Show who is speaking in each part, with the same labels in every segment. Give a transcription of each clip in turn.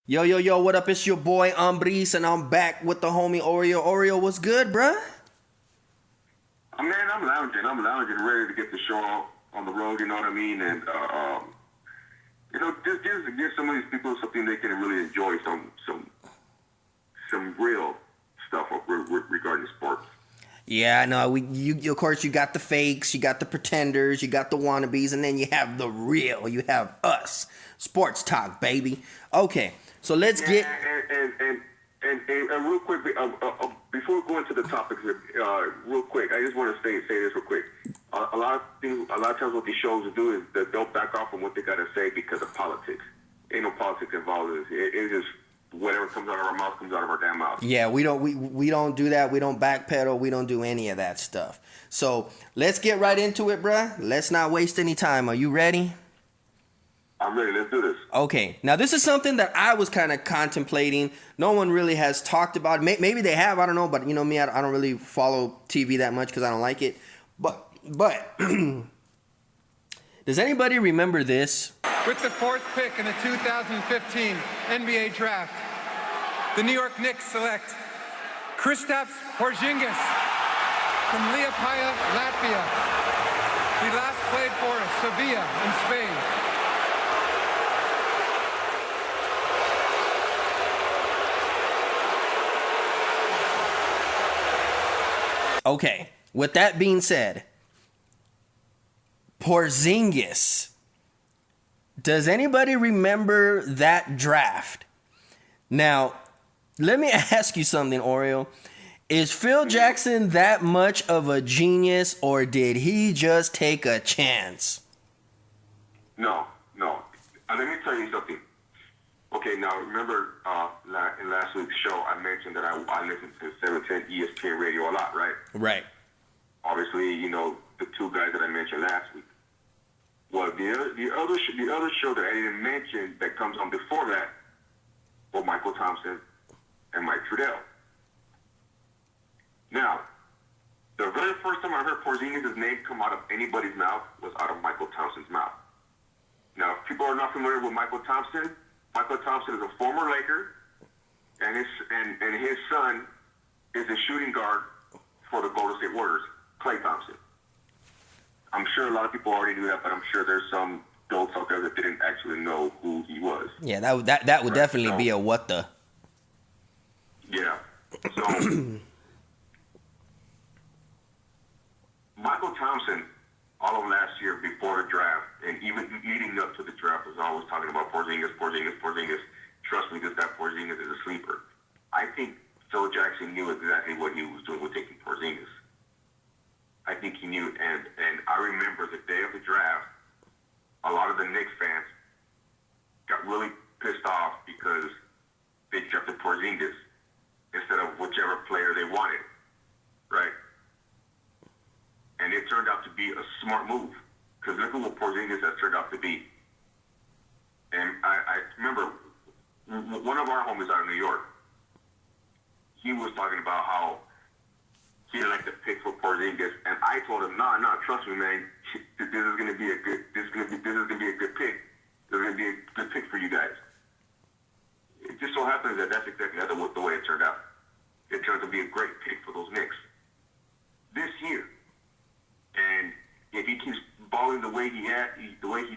Speaker 1: Yo, yo, yo, what up? It's your boy Ambriz, and I'm back with the homie Oreo. Oreo, what's good, bruh?
Speaker 2: Man, I'm lounging. Ready to get the show on the road. You know what I mean? And just give some of these people something they can really enjoy. Some real stuff regarding sports.
Speaker 1: Yeah, I know. Of course, you got the fakes, you got the pretenders, you got the wannabes, and then you have the real. You have us, sports talk, baby. Okay, so let's get.
Speaker 2: And real quick, before we go into the topics, real quick, I just want to say this real quick. A lot of times, what these shows do is that they'll back off on what they got to say because of politics. Ain't no politics involved. It's just whatever comes out of our mouth comes out of our damn mouth.
Speaker 1: Yeah, we don't do that. We don't backpedal. We don't do any of that stuff. So let's get right into it, bruh. Let's not waste any time. Are you ready?
Speaker 2: I'm ready. Let's do this.
Speaker 1: Okay. Now, this is something that I was kind of contemplating. No one really has talked about it. Maybe they have. I don't know. But you know me, I don't really follow TV that much because I don't like it. But does anybody remember this?
Speaker 3: With the fourth pick in the 2015 NBA Draft, the New York Knicks select Kristaps Porzingis from Liepaja, Latvia. He last played for Sevilla in Spain.
Speaker 1: Okay, with that being said, Porzingis. Does anybody remember that draft? Now, let me ask you something, Oreo. Is Phil Jackson that much of a genius, or did he just take a chance?
Speaker 2: No. Let me tell you something. Okay, now remember in last week's show, I mentioned that I listened to 710 ESPN radio a lot, right?
Speaker 1: Right.
Speaker 2: Obviously, the two guys that I mentioned last week. Well, the other show that I didn't mention that comes on before that were Michael Thompson and Mike Trudell. Now, the very first time I heard Porzingis' name come out of anybody's mouth was out of Michael Thompson's mouth. Now, if people are not familiar with Michael Thompson is a former Laker, and his son is a shooting guard for the Golden State Warriors, Klay Thompson. I'm sure a lot of people already knew that, but I'm sure there's some adults out there that didn't actually know who he was.
Speaker 1: Yeah, that would definitely be a what the.
Speaker 2: Yeah. So Michael Thompson, all of last year before the draft, and even leading up to the draft, was always talking about Porzingis. Trust me, this guy Porzingis is a sleeper. I think Phil Jackson knew exactly what he was doing with taking Porzingis. I think he knew, and I remember the day of the draft, a lot of the Knicks fans got really pissed off because they drafted Porzingis instead of whichever player they wanted, right? And it turned out to be a smart move, because look at what Porzingis has turned out to be. And I remember one of our homies out of New York, he was talking about how he didn't like the pick for Porzingis, and I told him, nah, trust me, man. This is gonna be a good pick. This is gonna be a good pick for you guys. It just so happens that that's exactly the way it turned out. It turned out to be a great pick for those Knicks this year. And if he keeps balling the way he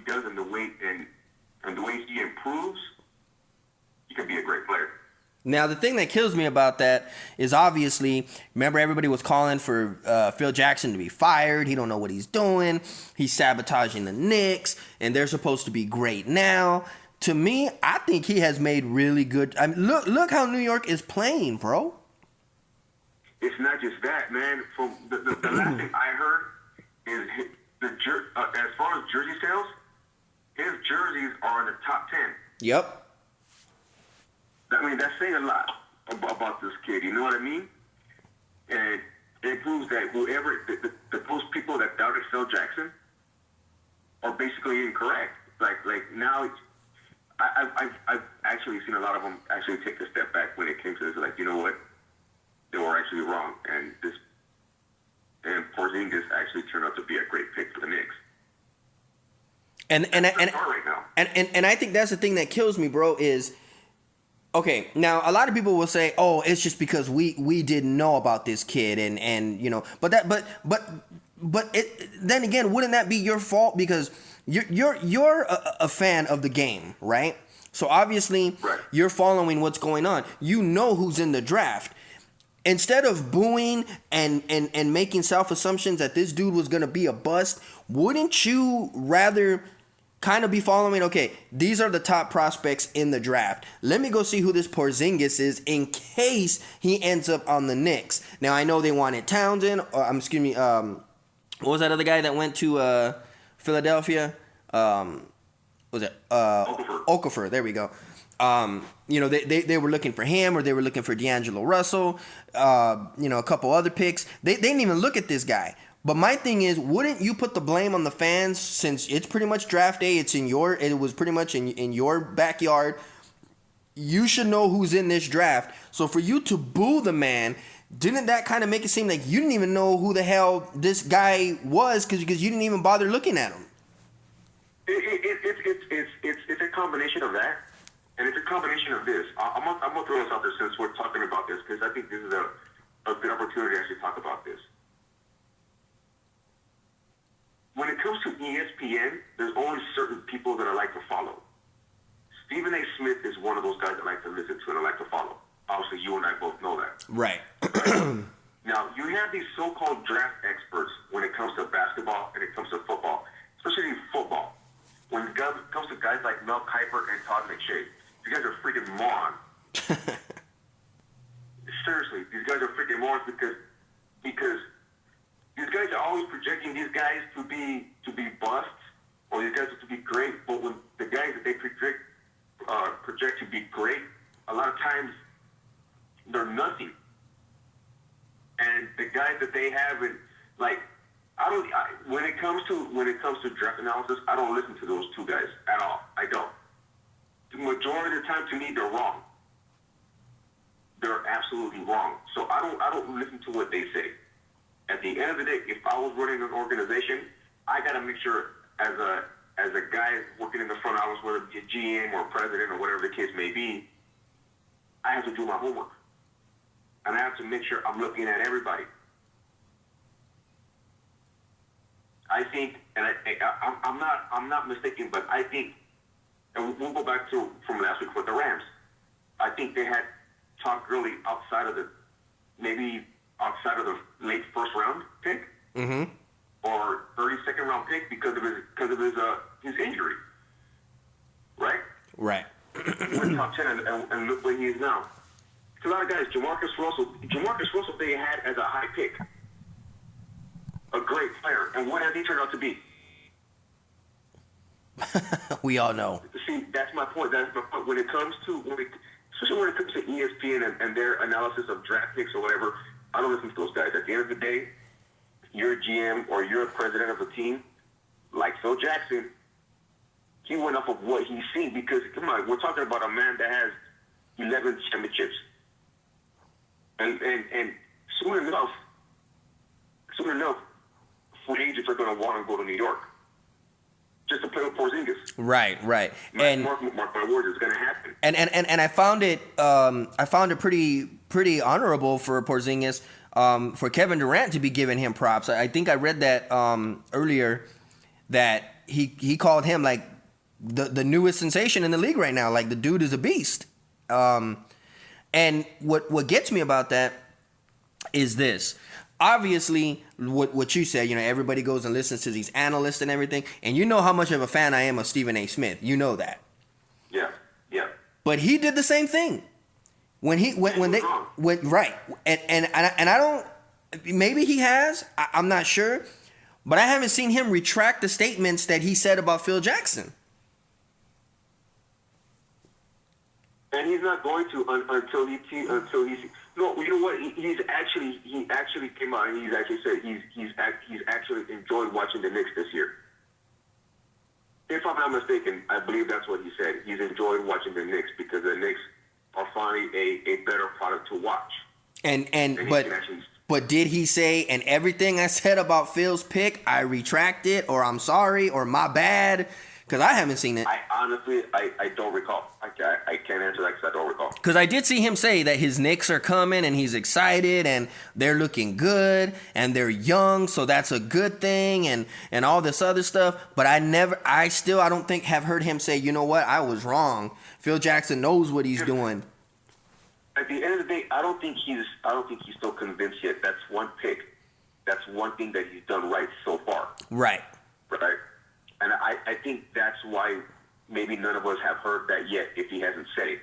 Speaker 2: does, and the way he improves, he can be a great player.
Speaker 1: Now, the thing that kills me about that is obviously, remember everybody was calling for Phil Jackson to be fired. He don't know what he's doing. He's sabotaging the Knicks, and they're supposed to be great now. To me, I think he has made really good. I mean, look how New York is playing, bro.
Speaker 2: It's not just that, man. From the last thing I heard is as far as jersey sales, his jerseys are in the top 10.
Speaker 1: Yep.
Speaker 2: I mean, that's saying a lot about this kid. You know what I mean? And it proves that those people that doubted Phil Jackson are basically incorrect. Like now, I've actually seen a lot of them actually take a step back when it came to this. Like, you know what? They were actually wrong, and Porzingis actually turned out to be a great pick for the Knicks.
Speaker 1: And I think that's the thing that kills me, bro, is Okay, now a lot of people will say, "Oh, it's just because we didn't know about this kid," and you know, but then again, wouldn't that be your fault because you're a fan of the game, right? So obviously,
Speaker 2: right.
Speaker 1: You're following what's going on. You know who's in the draft. Instead of booing and making self-assumptions that this dude was going to be a bust, wouldn't you rather kind of be following, okay, these are the top prospects in the draft. Let me go see who this Porzingis is in case he ends up on the Knicks. Now, I know they wanted Townsend. What was that other guy that went to Philadelphia? Was it Okafor? There we go. You know, they were looking for him, or they were looking for D'Angelo Russell. You know, a couple other picks. They didn't even look at this guy. But my thing is, wouldn't you put the blame on the fans since it's pretty much draft day? It was pretty much in your backyard. You should know who's in this draft. So for you to boo the man, didn't that kind of make it seem like you didn't even know who the hell this guy was because you didn't even bother looking at him?
Speaker 2: It's a combination of that, and it's a combination of this. I'm gonna throw this out there since we're talking about this because I think this is a good opportunity to actually talk about this. When it comes to ESPN, there's only certain people that I like to follow. Stephen A. Smith is one of those guys I like to listen to and I like to follow. Obviously, you and I both know that.
Speaker 1: Right.
Speaker 2: Now, you have these so-called draft experts when it comes to basketball and it comes to football, especially football. When it comes to guys like Mel Kiper and Todd McShay, you guys are freaking morons. Seriously, these guys are freaking morons because these guys are always projecting these guys to be busts or these guys to be great, but when the guys that they project to be great, a lot of times they're nothing. And the guys that they have, when it comes to draft analysis, I don't listen to those two guys at all. I don't. The majority of the time, to me, they're wrong. They're absolutely wrong. So I don't listen to what they say. At the end of the day, if I was running an organization, I got to make sure as a guy working in the front office, whether it be a GM or president or whatever the case may be, I have to do my homework. And I have to make sure I'm looking at everybody. I think, and I'm not mistaken, but I think, and we'll go back to from last week with the Rams. I think they had talked really outside of the late first round pick, or early second round pick because of his injury, right?
Speaker 1: Right.
Speaker 2: He went top 10 and look where he is now. A lot of guys, Jamarcus Russell, they had as a high pick, a great player, and what has he turned out to be?
Speaker 1: We all know.
Speaker 2: See, that's my point. Especially when it comes to ESPN and their analysis of draft picks or whatever, I don't listen to those guys. At the end of the day, you're a GM or you're a president of a team, like Phil Jackson. He went off of what he's seen because, come on, we're talking about a man that has 11 championships. And soon enough, free agents are going to want to go to New York just to play with Porzingis.
Speaker 1: Right.
Speaker 2: And mark my words, it's going to happen.
Speaker 1: And I found it pretty honorable for Porzingis, for Kevin Durant to be giving him props. I think I read that earlier that he called him like the newest sensation in the league right now. Like the dude is a beast. And what gets me about that is this. Obviously, what you said, everybody goes and listens to these analysts and everything, and you know how much of a fan I am of Stephen A. Smith. You know that. Yeah. But he did the same thing when they went right, and I don't. Maybe he has. I'm not sure, but I haven't seen him retract the statements that he said about Phil Jackson.
Speaker 2: And he's not going to until he no. You know what? He actually came out and he's actually said he's actually enjoyed watching the Knicks this year. If I'm not mistaken, I believe that's what he said. He's enjoyed watching the Knicks because the Knicks are finally a better product to watch. But did he say, and everything I said about Phil's pick, I retract it, or I'm sorry, or my bad? Because I haven't seen it. I honestly don't recall. I can't answer that because I don't recall.
Speaker 1: Because I did see him say that his Knicks are coming and he's excited and they're looking good and they're young, so that's a good thing and all this other stuff. But I don't think have heard him say, you know what, I was wrong. Phil Jackson knows what he's doing.
Speaker 2: At the end of the day, I don't think he's still convinced yet. That's one pick. That's one thing that he's done right so far.
Speaker 1: Right.
Speaker 2: Right. And I think that's why maybe none of us have heard that yet if he hasn't said it.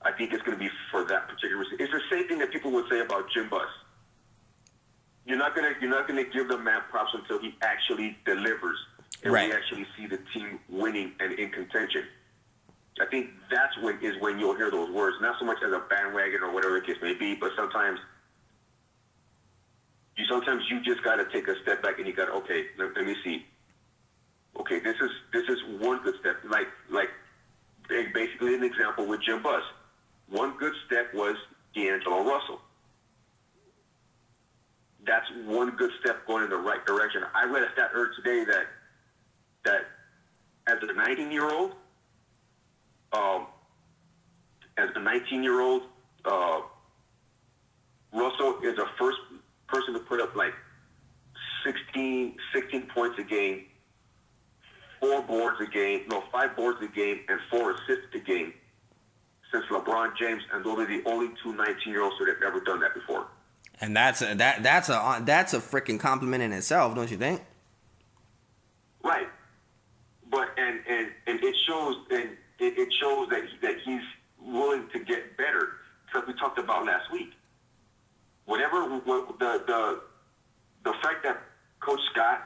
Speaker 2: I think it's going to be for that particular reason. It's the same thing that people would say about Jim Buss. You're not going to give the man props until he actually delivers and
Speaker 1: right.
Speaker 2: we actually see the team winning and in contention. I think that's when you'll hear those words, not so much as a bandwagon or whatever the case may be, but sometimes you just got to take a step back and you got to, okay, let me see. Okay, this is one good step. Like basically an example with Jim Buss. One good step was D'Angelo Russell. That's one good step going in the right direction. I read a stat earlier today that as a 19-year-old, Russell is the first person to put up like 16 points a game, 5 boards a game, and 4 assists a game since LeBron James, and those are the only two 19-year-olds who have ever done that before.
Speaker 1: And that's a freaking compliment in itself, don't you think?
Speaker 2: Right. But and it shows that he's willing to get better. Because we talked about last week. The fact that Coach Scott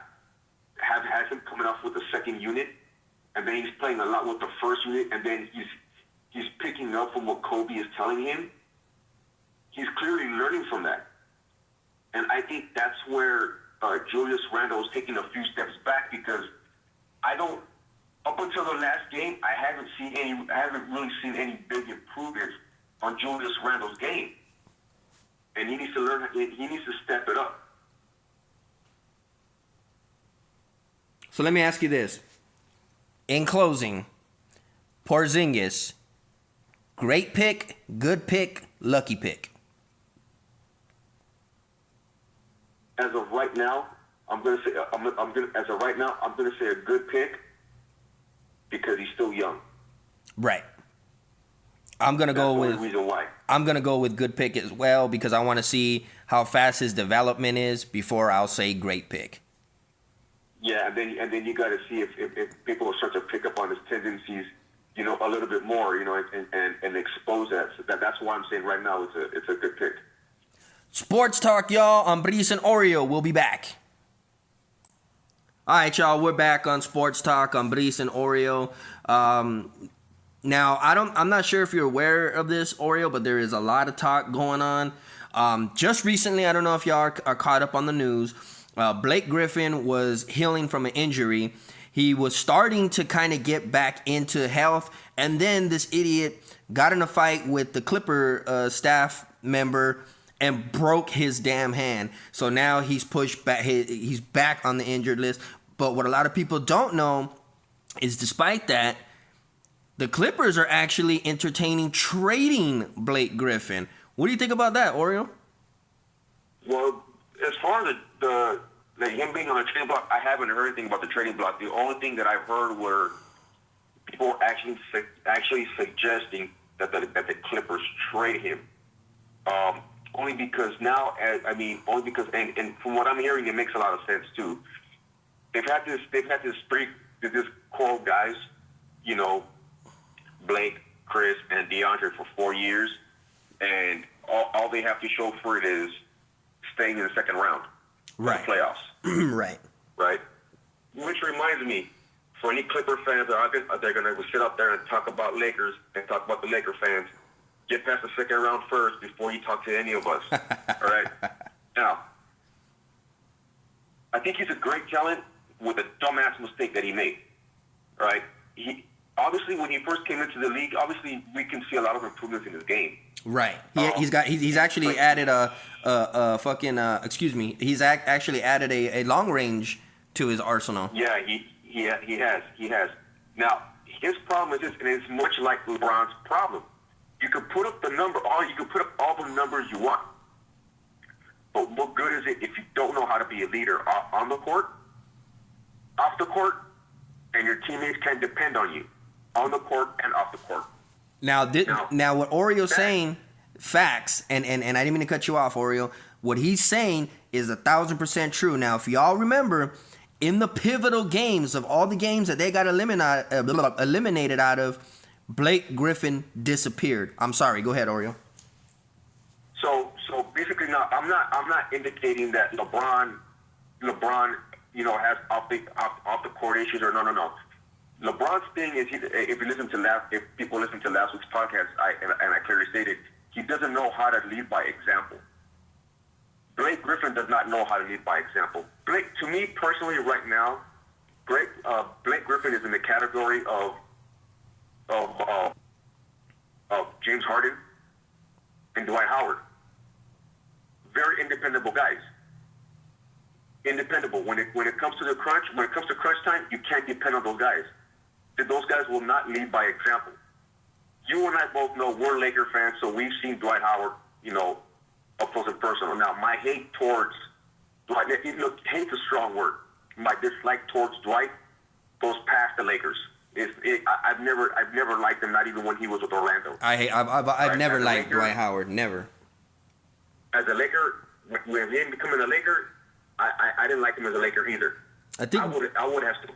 Speaker 2: has him coming off with the second unit, and then he's playing a lot with the first unit, and then he's picking up from what Kobe is telling him. He's clearly learning from that, and I think that's where Julius Randle is taking a few steps back because up until the last game, I haven't really seen any big improvements on Julius Randle's game, and he needs to learn. He needs to step it up.
Speaker 1: So let me ask you this. In closing, Porzingis, great pick, good pick, lucky pick.
Speaker 2: As of right now, I'm gonna say a good pick because he's still young.
Speaker 1: Right. I'm gonna go with.
Speaker 2: That's the only reason why.
Speaker 1: I'm gonna go with good pick as well because I want to see how fast his development is before I'll say great pick.
Speaker 2: Yeah, and then you got to see if people will start to pick up on his tendencies, a little bit more, and expose that. So that's why I'm saying right now it's a good pick.
Speaker 1: Sports Talk, y'all. Ambriz and Oreo. We'll be back. All right, y'all. We're back on Sports Talk. Ambriz and Oreo. Now, I'm not sure if you're aware of this, Oreo, but there is a lot of talk going on. Just recently, I don't know if y'all are caught up on the news. Blake Griffin was healing from an injury. He was starting to kind of get back into health, and then this idiot got in a fight with the Clipper staff member and broke his damn hand. So now he's pushed back. He's back on the injured list. But what a lot of people don't know is, despite that, the Clippers are actually entertaining trading Blake Griffin. What do you think about that, Oreo?
Speaker 2: Well, as far as him being on the trading block, I haven't heard anything about the trading block. The only thing that I've heard were people actually suggesting that the Clippers trade him. Only because now, and from what I'm hearing, it makes a lot of sense too. They've had this core of guys, Blake, Chris, and DeAndre for 4 years, and all they have to show for it is staying in the second round.
Speaker 1: Right.
Speaker 2: The playoffs. Right. Which reminds me, for any Clipper fans they're going to sit up there and talk about Lakers and talk about the Laker fans, get past the second round first before you talk to any of us. All right? Now, I think he's a great talent with a dumbass mistake that he made. All right? Obviously, when he first came into the league, obviously we can see a lot of improvements in his game.
Speaker 1: Right. He's actually added he's actually added a long range to his arsenal.
Speaker 2: Yeah, he has. Now, his problem is this, and it's much like LeBron's problem. You can put up the number, you can put up all the numbers you want. But what good is it if you don't know how to be a leader on the court, off the court, and your teammates can't depend on you on the court and off the court?
Speaker 1: Now what Oreo's saying, facts, and I didn't mean to cut you off, Oreo. What he's saying is 1,000% true. Now, if y'all remember, in the pivotal games of all the games that they got eliminated out of, Blake Griffin disappeared. I'm sorry. Go ahead, Oreo.
Speaker 2: So basically, now I'm not indicating that LeBron, has off the court issues or no. LeBron's thing is, if people listen to last week's podcast, I clearly stated, he doesn't know how to lead by example. Blake Griffin does not know how to lead by example. To me personally, right now, Blake Griffin is in the category of James Harden and Dwight Howard. Very independable guys. Independable. When it comes to crunch time, you can't depend on those guys. Those guys will not lead by example. You and I both know we're Laker fans, so we've seen Dwight Howard, up close and personal. Now, my hate towards Dwight, hate's a strong word. My dislike towards Dwight goes past the Lakers. I've never liked him, not even when he was with Orlando.
Speaker 1: I've never liked Dwight Howard, never.
Speaker 2: As a Laker, when he becoming a Laker, I didn't like him as a Laker either. I would have still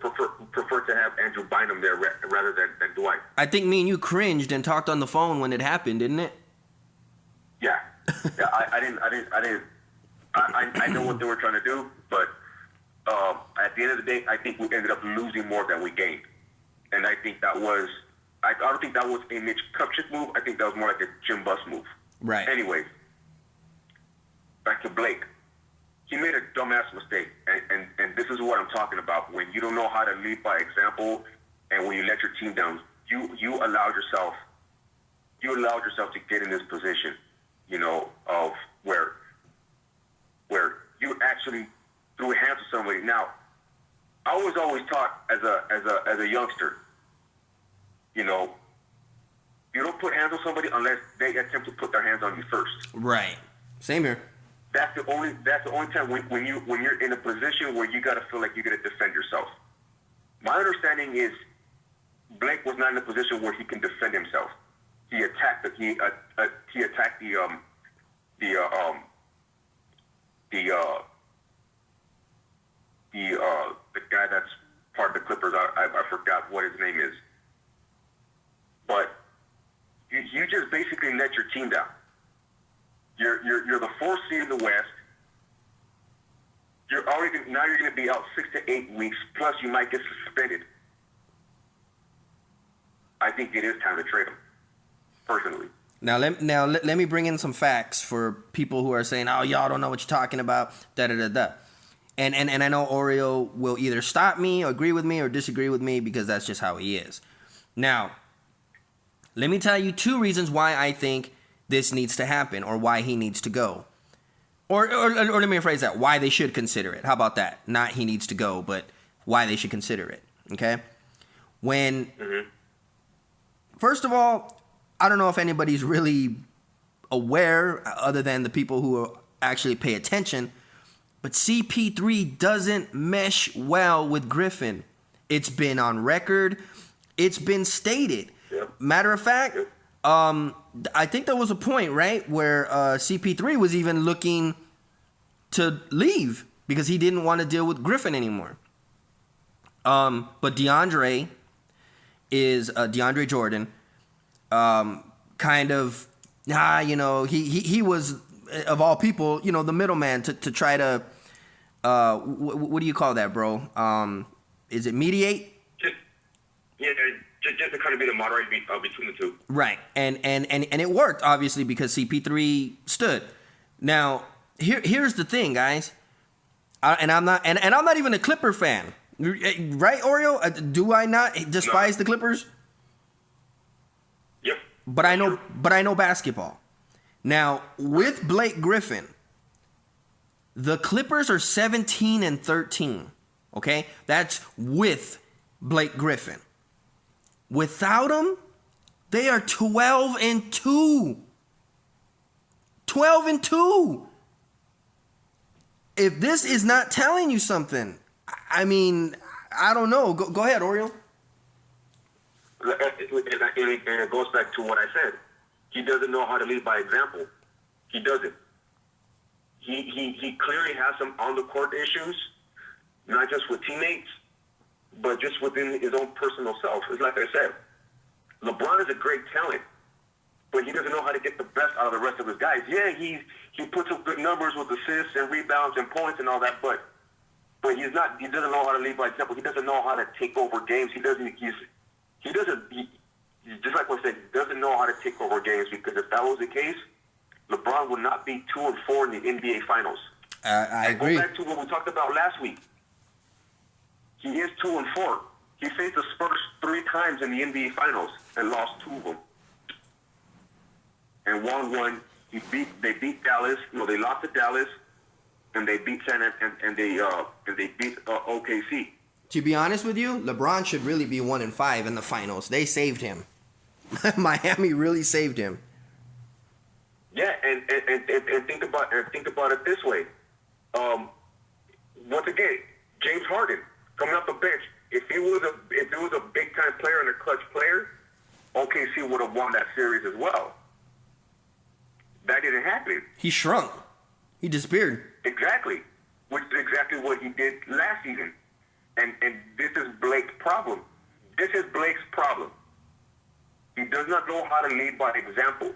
Speaker 2: prefer to have Andrew Bynum there rather than Dwight.
Speaker 1: I think me and you cringed and talked on the phone when it happened, didn't it?
Speaker 2: Yeah. I know what they were trying to do, but at the end of the day, I think we ended up losing more than we gained. And I think I don't think that was a Mitch Kupchak move. I think that was more like a Jim Buss move.
Speaker 1: Right.
Speaker 2: Anyways, back to Blake. He made a dumbass mistake, and this is what I'm talking about. When you don't know how to lead by example, and when you let your team down, you allowed yourself to get in this position, of where you actually threw hands to somebody. Now, I was always taught as a youngster, you don't put hands on somebody unless they attempt to put their hands on you first.
Speaker 1: Right. Same here.
Speaker 2: That's the only time when you're in a position where you gotta feel like you gotta defend yourself. My understanding is Blake was not in a position where he can defend himself. He attacked the guy that's part of the Clippers. I forgot what his name is, but you just basically let your team down. You're the fourth seed in the West. You're going to be out 6 to 8 weeks. Plus, you might get suspended. I think it is time to trade him, personally.
Speaker 1: Now let me bring in some facts for people who are saying, "Oh, y'all don't know what you're talking about." And I know Oreo will either stop me, or agree with me, or disagree with me because that's just how he is. Now, let me tell you 2 reasons why I think this needs to happen, or why he needs to go. Or let me rephrase that, why they should consider it. How about that? Not he needs to go, but why they should consider it. Okay? First of all, I don't know if anybody's really aware, other than the people who actually pay attention, but CP3 doesn't mesh well with Griffin. It's been on record. It's been stated.
Speaker 2: Yep.
Speaker 1: Matter of fact, I think there was a point, right, where CP3 was even looking to leave because he didn't want to deal with Griffin anymore. But DeAndre Jordan, kind of, he was, of all people, the middleman to try to, what do you call that, bro? Is it mediate?
Speaker 2: Just to kind of be the moderator between the two.
Speaker 1: Right. And it worked, obviously, because CP3 stood. Now, here's the thing, guys. I'm not even a Clipper fan. Right, Oreo? Do I not despise the Clippers?
Speaker 2: Yep.
Speaker 1: But I know basketball. Now, with Blake Griffin, the Clippers are 17-13. Okay? That's with Blake Griffin. Without him, They are 12-2. 12-2. If this is not telling you something, I mean, I don't know. Go ahead, Oreo.
Speaker 2: And it goes back to what I said. He doesn't know how to lead by example. He doesn't. He clearly has some on-the-court issues, not just with teammates, but just within his own personal self. It's like I said, LeBron is a great talent, but he doesn't know how to get the best out of the rest of his guys. Yeah, he puts up good numbers with assists and rebounds and points and all that, but he doesn't know how to lead by example. He doesn't know how to take over games. He just like I said, he doesn't know how to take over games, because if that was the case, LeBron would not be 2-4 in the NBA Finals.
Speaker 1: I agree.
Speaker 2: Go back to what we talked about last week. He is 2-4. He faced the Spurs 3 times in the NBA Finals and lost 2 of them, and won 1. They beat Dallas. No, they lost to Dallas, and they beat and they beat OKC.
Speaker 1: To be honest with you, LeBron should really be 1-5 in the finals. They saved him. Miami really saved him.
Speaker 2: Yeah, and think about it this way. Once again, James Harden coming off the bench. If he was a big time player and a clutch player, OKC would have won that series as well. That didn't happen.
Speaker 1: He shrunk. He disappeared.
Speaker 2: Exactly, which is exactly what he did last season. And this is Blake's problem. This is Blake's problem. He does not know how to lead by example.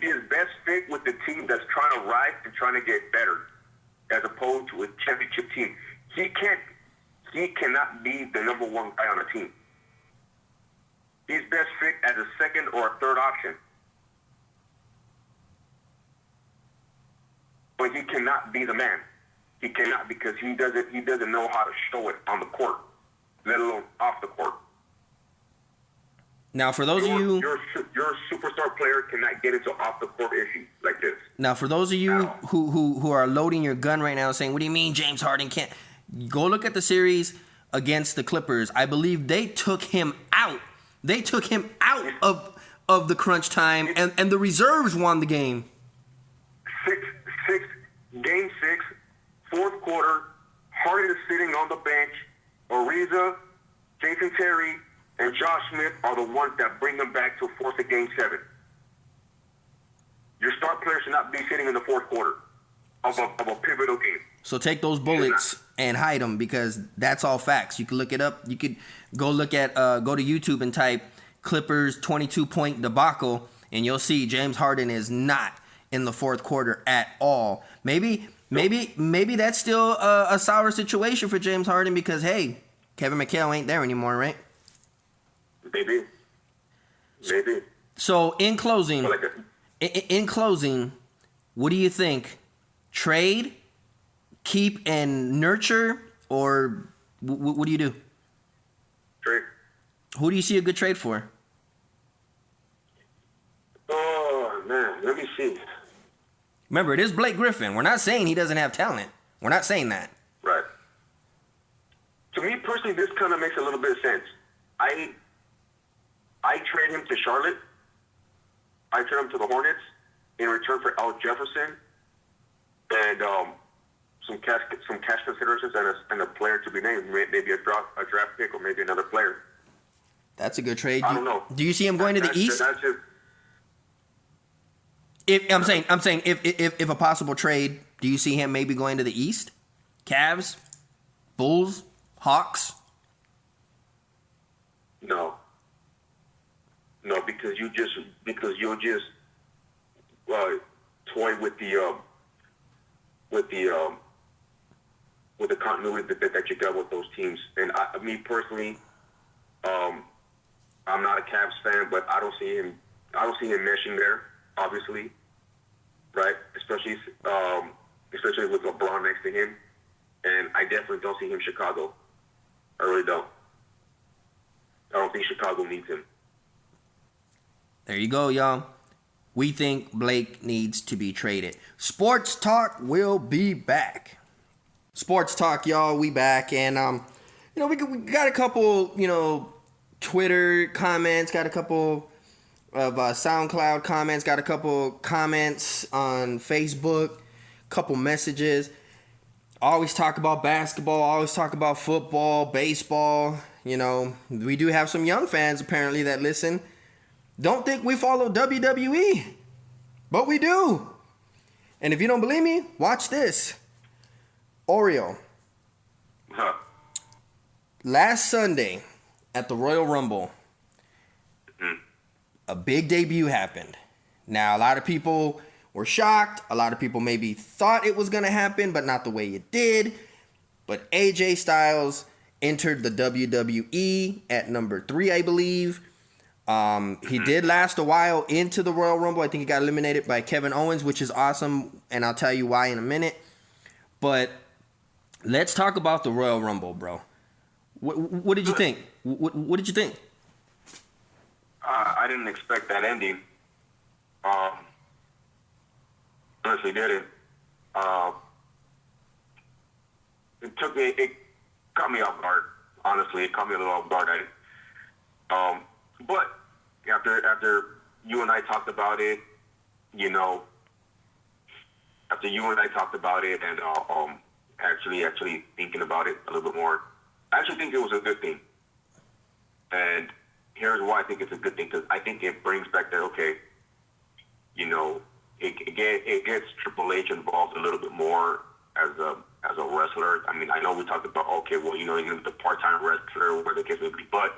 Speaker 2: He is best fit with the team that's trying to rise and trying to get better, as opposed to a championship team. He cannot be the number 1 guy on a team. He's best fit as a second or a third option. But he cannot be the man. He cannot, because he doesn't know how to show it on the court, let alone off the court.
Speaker 1: Now, for those of you,
Speaker 2: your superstar player cannot get into off the court issues like this.
Speaker 1: Now, for those of you who are loading your gun right now, saying, "What do you mean James Harden can't?" Go look at the series against the Clippers. I believe they took him out. They took him out of the crunch time, and the reserves won the game.
Speaker 2: Game 6, fourth quarter. Harden is sitting on the bench. Ariza, Jason Terry, and Josh Smith are the ones that bring them back to force a Game 7. Your star player should not be sitting in the fourth quarter of a pivotal game.
Speaker 1: So take those bullets and hide them, because that's all facts. You can look it up. You could go look at go to YouTube and type Clippers 22-point debacle, and you'll see James Harden is not in the fourth quarter at all. Maybe that's still a sour situation for James Harden, because hey, Kevin McHale ain't there anymore, right?
Speaker 2: Maybe.
Speaker 1: So in closing, what do you think? Trade, keep and nurture, or what do you do?
Speaker 2: Trade.
Speaker 1: Who do you see a good trade for?
Speaker 2: Oh man, let me see.
Speaker 1: Remember, it is Blake Griffin. We're not saying he doesn't have talent. We're not saying that.
Speaker 2: Right. To me personally, this kind of makes a little bit of sense. I trade him to Charlotte. I trade him to the Hornets in return for Al Jefferson and some cash considerations and a player to be named, maybe a draft pick or maybe another player.
Speaker 1: That's a good trade.
Speaker 2: I don't know.
Speaker 1: Do you see him going to the East?
Speaker 2: That's it.
Speaker 1: I'm saying if a possible trade, do you see him maybe going to the East? Cavs, Bulls, Hawks?
Speaker 2: No, because you'll just toy with the continuity that you got with those teams. And me personally, I'm not a Cavs fan, but I don't see him meshing there. Obviously, right? Especially with LeBron next to him, and I definitely don't see him Chicago. I really don't. I don't think Chicago needs him.
Speaker 1: There you go, y'all. We think Blake needs to be traded. Sports Talk will be back. Sports Talk, y'all, we back, and we got a couple, Twitter comments, got a couple of SoundCloud comments. Got a couple comments on Facebook. Couple messages. Always talk about basketball. Always talk about football, baseball. You know, we do have some young fans apparently that listen. Don't think we follow WWE, but we do. And if you don't believe me, watch this. Oreo.
Speaker 2: Huh.
Speaker 1: Last Sunday at the Royal Rumble, a big debut happened. Now, a lot of people were shocked. A lot of people maybe thought it was going to happen, but not the way it did. But AJ Styles entered the WWE at number 3, I believe. He did last a while into the Royal Rumble. I think he got eliminated by Kevin Owens, which is awesome, and I'll tell you why in a minute. But let's talk about the Royal Rumble, bro. What did you think? What did you think?
Speaker 2: I didn't expect that ending. Honestly, didn't. It caught me off guard. Honestly, it caught me a little off guard. But after you and I talked about it, you know, after you and I talked about it and actually thinking about it a little bit more, I actually think it was a good thing. And here's why I think it's a good thing, because I think it brings back that, okay, you know, it gets Triple H involved a little bit more as a wrestler. I mean, I know we talked about, okay, well, you know, he's the part-time wrestler, whatever the case may be, but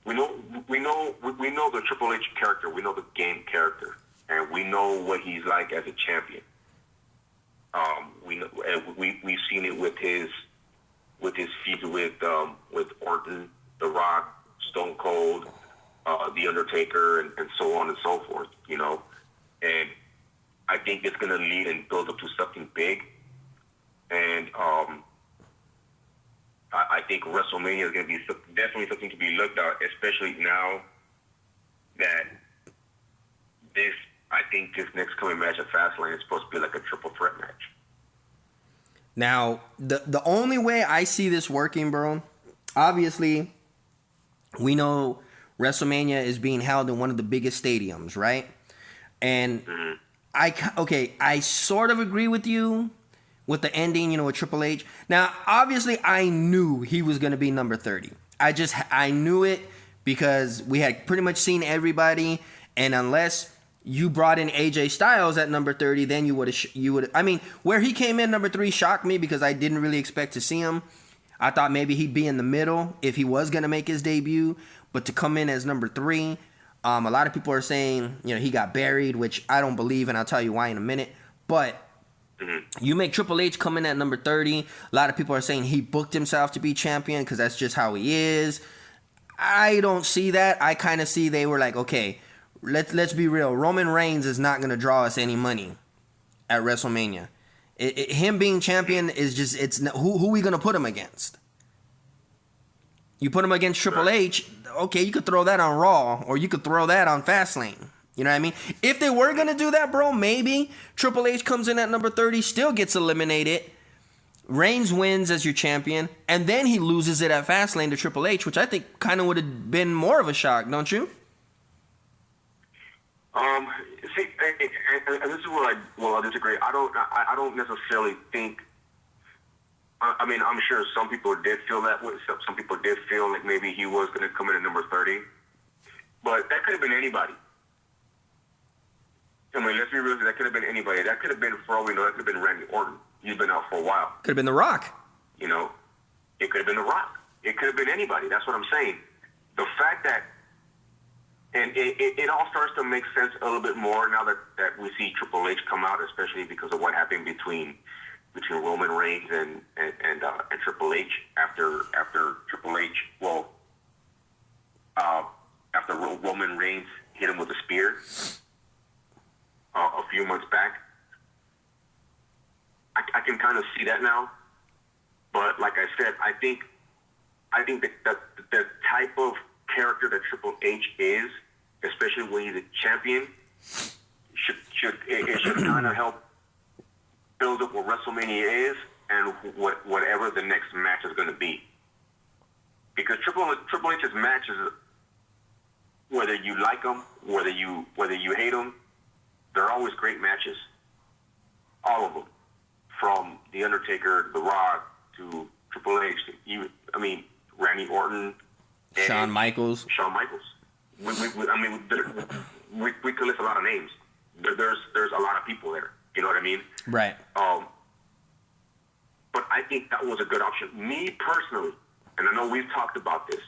Speaker 2: we know the Triple H character. We know the game character, and we know what he's like as a champion. We've seen it with his feud with Orton, The Rock, Stone Cold, The Undertaker, and so on and so forth. You know, and I think it's going to lead and build up to something big. And I think WrestleMania is going to be definitely something to be looked at, especially now that I think this next coming match at Fastlane is supposed to be like a triple threat match.
Speaker 1: Now, the only way I see this working, bro, obviously, we know WrestleMania is being held in one of the biggest stadiums, right? And I sort of agree with you with the ending, you know, with Triple H. Now, obviously, I knew he was going to be number 30. I knew it because we had pretty much seen everybody, and unless you brought in AJ Styles at number 30, then you would. I mean, where he came in number 3 shocked me because I didn't really expect to see him. I thought maybe he'd be in the middle if he was going to make his debut, but to come in as number 3, a lot of people are saying, you know, he got buried, which I don't believe, and I'll tell you why in a minute. But you make Triple H come in at number 30. A lot of people are saying he booked himself to be champion because that's just how he is. I don't see that. I kind of see they were like, okay, let's be real. Roman Reigns is not going to draw us any money at WrestleMania. Him being champion is just, who are we going to put him against? You put him against Triple H, okay, you could throw that on Raw, or you could throw that on Fastlane. You know what I mean? If they were going to do that, bro, maybe Triple H comes in at number 30, still gets eliminated. Reigns wins as your champion, and then he loses it at Fastlane to Triple H, which I think kind of would have been more of a shock, don't you?
Speaker 2: See, and this is where I disagree. I don't necessarily think. I mean, I'm sure some people did feel that way. Some people did feel like maybe he was going to come in at number 30, but that could have been anybody. I mean, let's be real. That could have been anybody. That could have been, for all we know, that could have been Randy Orton. He's been out for a while.
Speaker 1: Could have been The Rock.
Speaker 2: You know, it could have been The Rock. It could have been anybody. That's what I'm saying. The fact that, and it all starts to make sense a little bit more now that we see Triple H come out, especially because of what happened between Roman Reigns and Triple H after Triple H. Well, after Roman Reigns hit him with a spear a few months back. I can kind of see that now, but like I said, I think that the type of character that Triple H is, especially when he's a champion, should kind of help build up what WrestleMania is and whatever the next match is going to be. Because Triple H's matches, whether you like them, whether you hate them, they're always great matches. All of them, from The Undertaker, The Rock, to Triple H, Randy Orton,
Speaker 1: Shawn Michaels.
Speaker 2: We could list a lot of names. There's a lot of people there. You know what I mean?
Speaker 1: Right.
Speaker 2: But I think that was a good option. Me personally, and I know we've talked about this.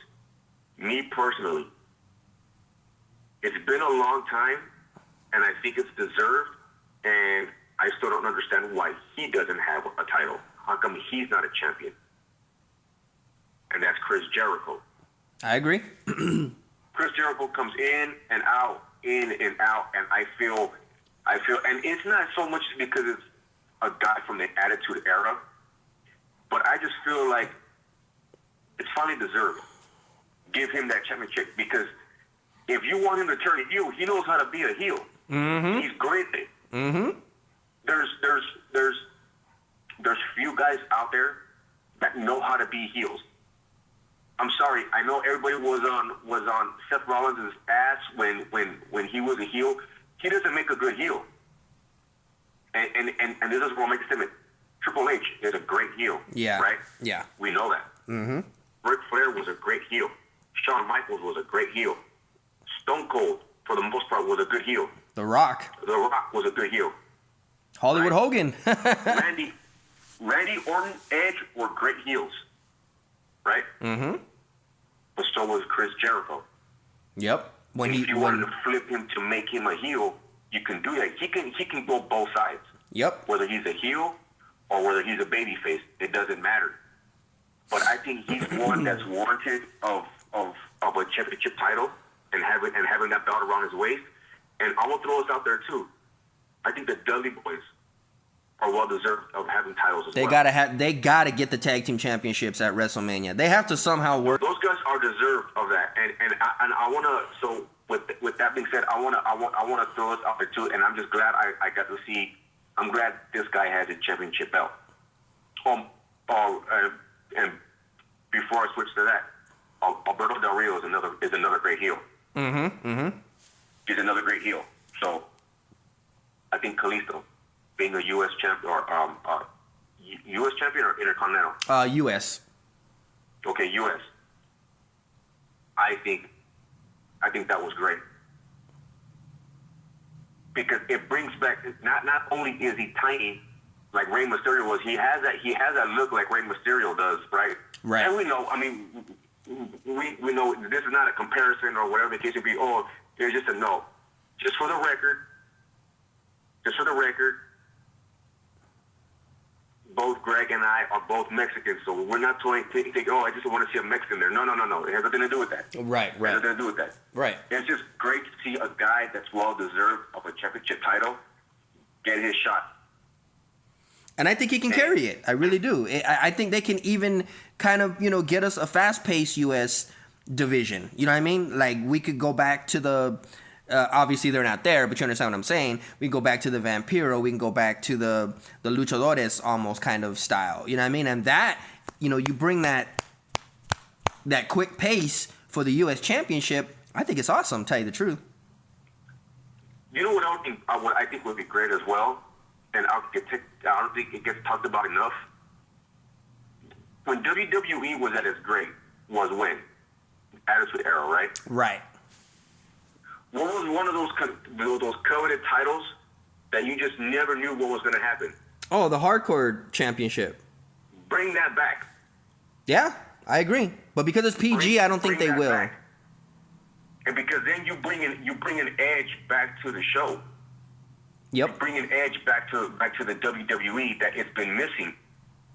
Speaker 2: Me personally, it's been a long time, and I think it's deserved. And I still don't understand why he doesn't have a title. How come he's not a champion? And that's Chris Jericho.
Speaker 1: I agree.
Speaker 2: Chris Jericho comes in and out, and I feel, and it's not so much because it's a guy from the Attitude Era, but I just feel like it's finally deserved. Give him that championship, because if you want him to turn a heel, he knows how to be a heel.
Speaker 1: Mm-hmm.
Speaker 2: He's great at it.
Speaker 1: Mm-hmm.
Speaker 2: There's few guys out there that know how to be heels. I'm sorry, I know everybody was on Seth Rollins' ass when he was a heel. He doesn't make a good heel. And this is what makes a statement. Triple H is a great heel.
Speaker 1: Yeah.
Speaker 2: Right?
Speaker 1: Yeah.
Speaker 2: We know that.
Speaker 1: Mm-hmm.
Speaker 2: Ric Flair was a great heel. Shawn Michaels was a great heel. Stone Cold, for the most part, was a good heel.
Speaker 1: The Rock.
Speaker 2: The Rock was a good heel.
Speaker 1: Hollywood
Speaker 2: Right.
Speaker 1: Hogan.
Speaker 2: Randy Orton, Edge were great heels. Right?
Speaker 1: Mm-hmm.
Speaker 2: But so was Chris Jericho.
Speaker 1: Yep.
Speaker 2: If you wanted to flip him to make him a heel, you can do that. He can go both sides.
Speaker 1: Yep.
Speaker 2: Whether he's a heel or whether he's a babyface, it doesn't matter. But I think he's one that's warranted of a championship title and having that belt around his waist. And I'm gonna throw this out there too. I think the Dudley Boys are well deserved of having titles as well.
Speaker 1: They gotta get the tag team championships at WrestleMania. They have to somehow work.
Speaker 2: Those guys are deserved of that, and I wanna. So with that being said, I wanna throw this out there too, and I'm just glad I got to see. I'm glad this guy has a championship belt. And before I switch to that, Alberto Del Rio is another great heel.
Speaker 1: Mm-hmm. Mm-hmm.
Speaker 2: He's another great heel. So I think Kalisto, being a U.S. champion or U.S. champion or Intercontinental.
Speaker 1: U.S.
Speaker 2: Okay, U.S. I think that was great because it brings back. Not only is he tiny, like Rey Mysterio was, he has that look like Rey Mysterio does, right?
Speaker 1: Right.
Speaker 2: And we know. I mean, we know this is not a comparison or whatever the case would be. Oh, it's just a no. Just for the record. Both Greg and I are both Mexicans, so we're not trying to think, oh, I just want to see a Mexican there. No. It has nothing to do with that.
Speaker 1: Right.
Speaker 2: It has nothing to do with that.
Speaker 1: Right.
Speaker 2: It's just great to see a guy that's well-deserved of a championship title get his shot.
Speaker 1: And I think he can carry it. I really do. I think they can even kind of, get us a fast-paced U.S. division. You know what I mean? Like, we could go back to the... obviously, they're not there, but you understand what I'm saying. We can go back to the Vampiro. We can go back to the Luchadores almost kind of style. You know what I mean? And that, you bring that quick pace for the U.S. Championship. I think it's awesome, to tell you the truth.
Speaker 2: You know what I think would be great as well? And I don't think it gets talked about enough. When WWE was at its great, was when? Attitude Era, right?
Speaker 1: Right.
Speaker 2: What was one of those coveted titles that you just never knew what was going to happen?
Speaker 1: Oh, the Hardcore Championship.
Speaker 2: Bring that back.
Speaker 1: Yeah, I agree. But because it's PG, I don't think they will.
Speaker 2: Back. And because then you bring an edge back to the show.
Speaker 1: Yep.
Speaker 2: You bring an edge back to the WWE that it's been missing.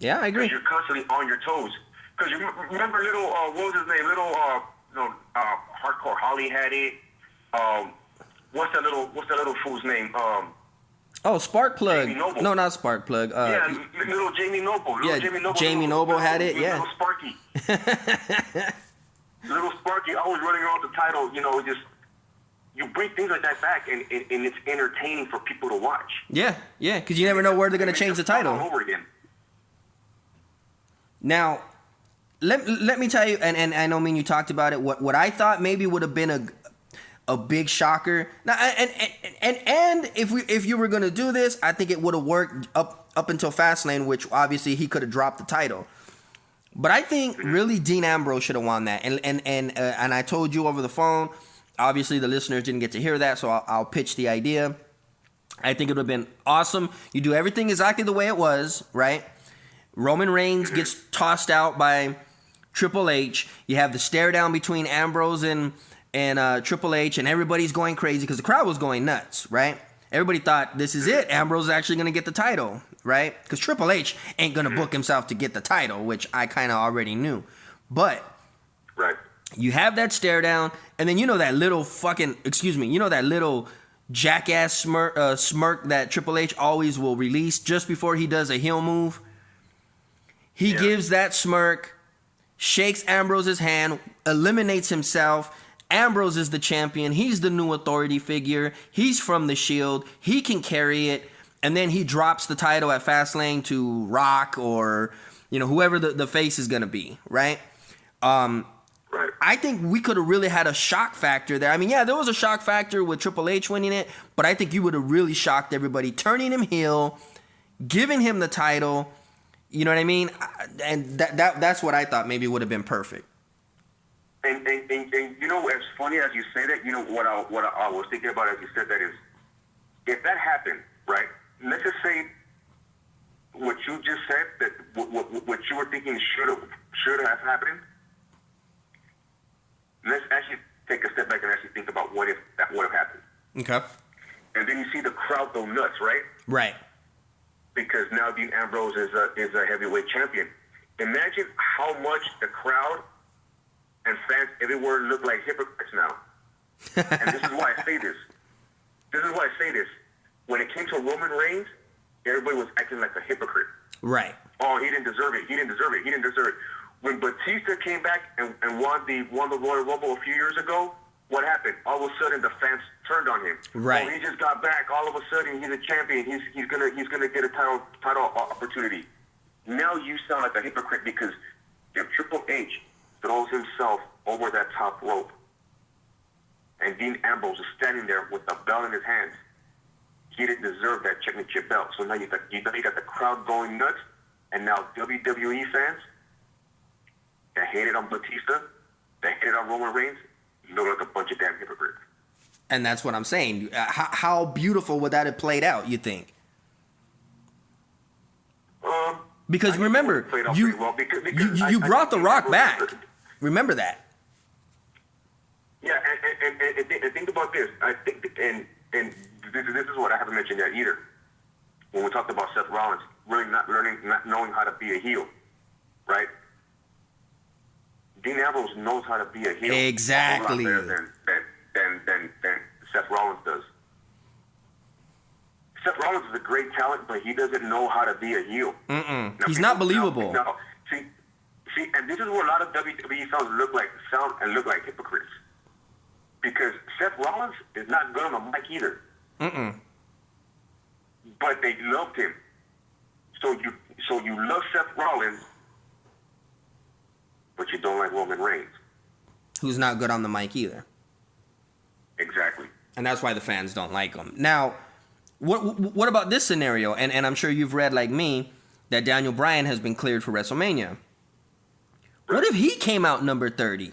Speaker 1: Yeah, I agree.
Speaker 2: Because you're constantly on your toes. Because you remember what was his name? Hardcore Holly had it. What's that little fool's name?
Speaker 1: Sparkplug. No, not Sparkplug.
Speaker 2: Little Jamie Noble.
Speaker 1: Jamie Noble had it. Yeah.
Speaker 2: Little Sparky. Little Sparky always running around the title. Just you bring things like that back, and it's entertaining for people to watch.
Speaker 1: Yeah, because you never know where they're going to change the title.
Speaker 2: All over again.
Speaker 1: Now, let me tell you, and I know, you talked about it. What I thought maybe would have been a big shocker. Now, and if you were gonna do this, I think it would have worked up until Fastlane, which obviously he could have dropped the title. But I think really Dean Ambrose should have won that. And I told you over the phone. Obviously, the listeners didn't get to hear that, so I'll pitch the idea. I think it would have been awesome. You do everything exactly the way it was, right? Roman Reigns gets tossed out by Triple H. You have the stare down between Ambrose and Triple H, and everybody's going crazy because the crowd was going nuts, right? Everybody thought this is it. Ambrose is actually going to get the title, right? Because Triple H ain't going to book himself to get the title, which I kind of already knew. But you have that stare down, and then that little that little jackass smirk that Triple H always will release just before he does a heel move. He gives that smirk, shakes Ambrose's hand, eliminates himself. Ambrose is the champion. He's the new authority figure. He's from the Shield. He can carry it. And then he drops the title at Fastlane to Rock or, whoever the face is going to be, right? I think we could have really had a shock factor there. I mean, there was a shock factor with Triple H winning it, but I think you would have really shocked everybody, turning him heel, giving him the title. You know what I mean? And that's what I thought maybe would have been perfect.
Speaker 2: And as funny as you say that, what I was thinking about as you said that is, if that happened, right? Let's just say what you just said, that what you were thinking should have happened. Let's actually take a step back and actually think about what if that would have happened.
Speaker 1: Okay.
Speaker 2: And then you see the crowd go nuts, right?
Speaker 1: Right.
Speaker 2: Because now Dean Ambrose is a heavyweight champion. Imagine how much the crowd and fans everywhere look like hypocrites now. And this is why I say this. When it came to Roman Reigns, everybody was acting like a hypocrite.
Speaker 1: Right.
Speaker 2: Oh, he didn't deserve it. When Batista came back and won the Royal Rumble a few years ago, what happened? All of a sudden, the fans turned on him.
Speaker 1: Right.
Speaker 2: Oh, he just got back. All of a sudden, he's a champion. He's gonna get a title opportunity. Now you sound like a hypocrite because if Triple H throws himself over that top rope, and Dean Ambrose is standing there with the belt in his hands, he didn't deserve that championship belt. So now you got the crowd going nuts, and now WWE fans that hated on Batista, that hated on Roman Reigns, you look like a bunch of damn hypocrites.
Speaker 1: And that's what I'm saying. How beautiful would that have played out, you think? Because remember, you brought The Rock back. Remember that.
Speaker 2: Yeah, and think about this. I think, and this is what I haven't mentioned yet either. When we talked about Seth Rollins, really not knowing how to be a heel, right? Dean Ambrose knows how to be a heel.
Speaker 1: Exactly.
Speaker 2: A lot better than Seth Rollins does. Seth Rollins is a great talent, but he doesn't know how to be a heel.
Speaker 1: Now, he's not believable.
Speaker 2: See, and this is where a lot of WWE fans look like hypocrites. Because Seth Rollins is not good on the mic either. But they loved him. So you love Seth Rollins, but you don't like Roman Reigns,
Speaker 1: who's not good on the mic either.
Speaker 2: Exactly.
Speaker 1: And that's why the fans don't like him. Now, what about this scenario? And I'm sure you've read, like me, that Daniel Bryan has been cleared for WrestleMania. What if he came out number 30?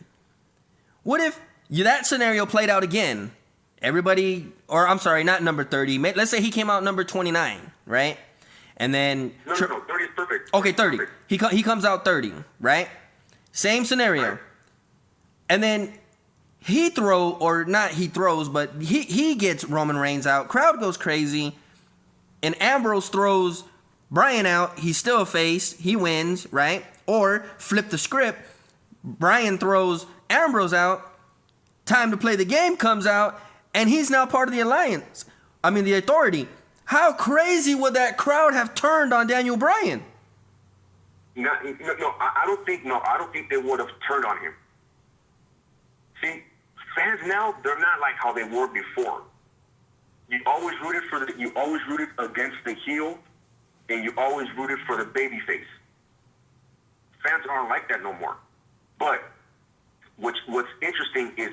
Speaker 1: What if that scenario played out again? Everybody, or I'm sorry, not number 30. Let's say he came out number 29, right? And then...
Speaker 2: No, 30 is perfect.
Speaker 1: Okay, 30. He comes out 30, right? Same scenario.
Speaker 2: Right.
Speaker 1: And then he gets Roman Reigns out. Crowd goes crazy. And Ambrose throws Bryan out. He's still a face. He wins, right? Or flip the script. Bryan throws Ambrose out. Time to play the game comes out. And he's now part of the alliance. The authority. How crazy would that crowd have turned on Daniel Bryan?
Speaker 2: I don't think they would have turned on him. See, fans now, they're not like how they were before. You always rooted against the heel, and you always rooted for the baby face. Fans aren't like that no more. But what's interesting is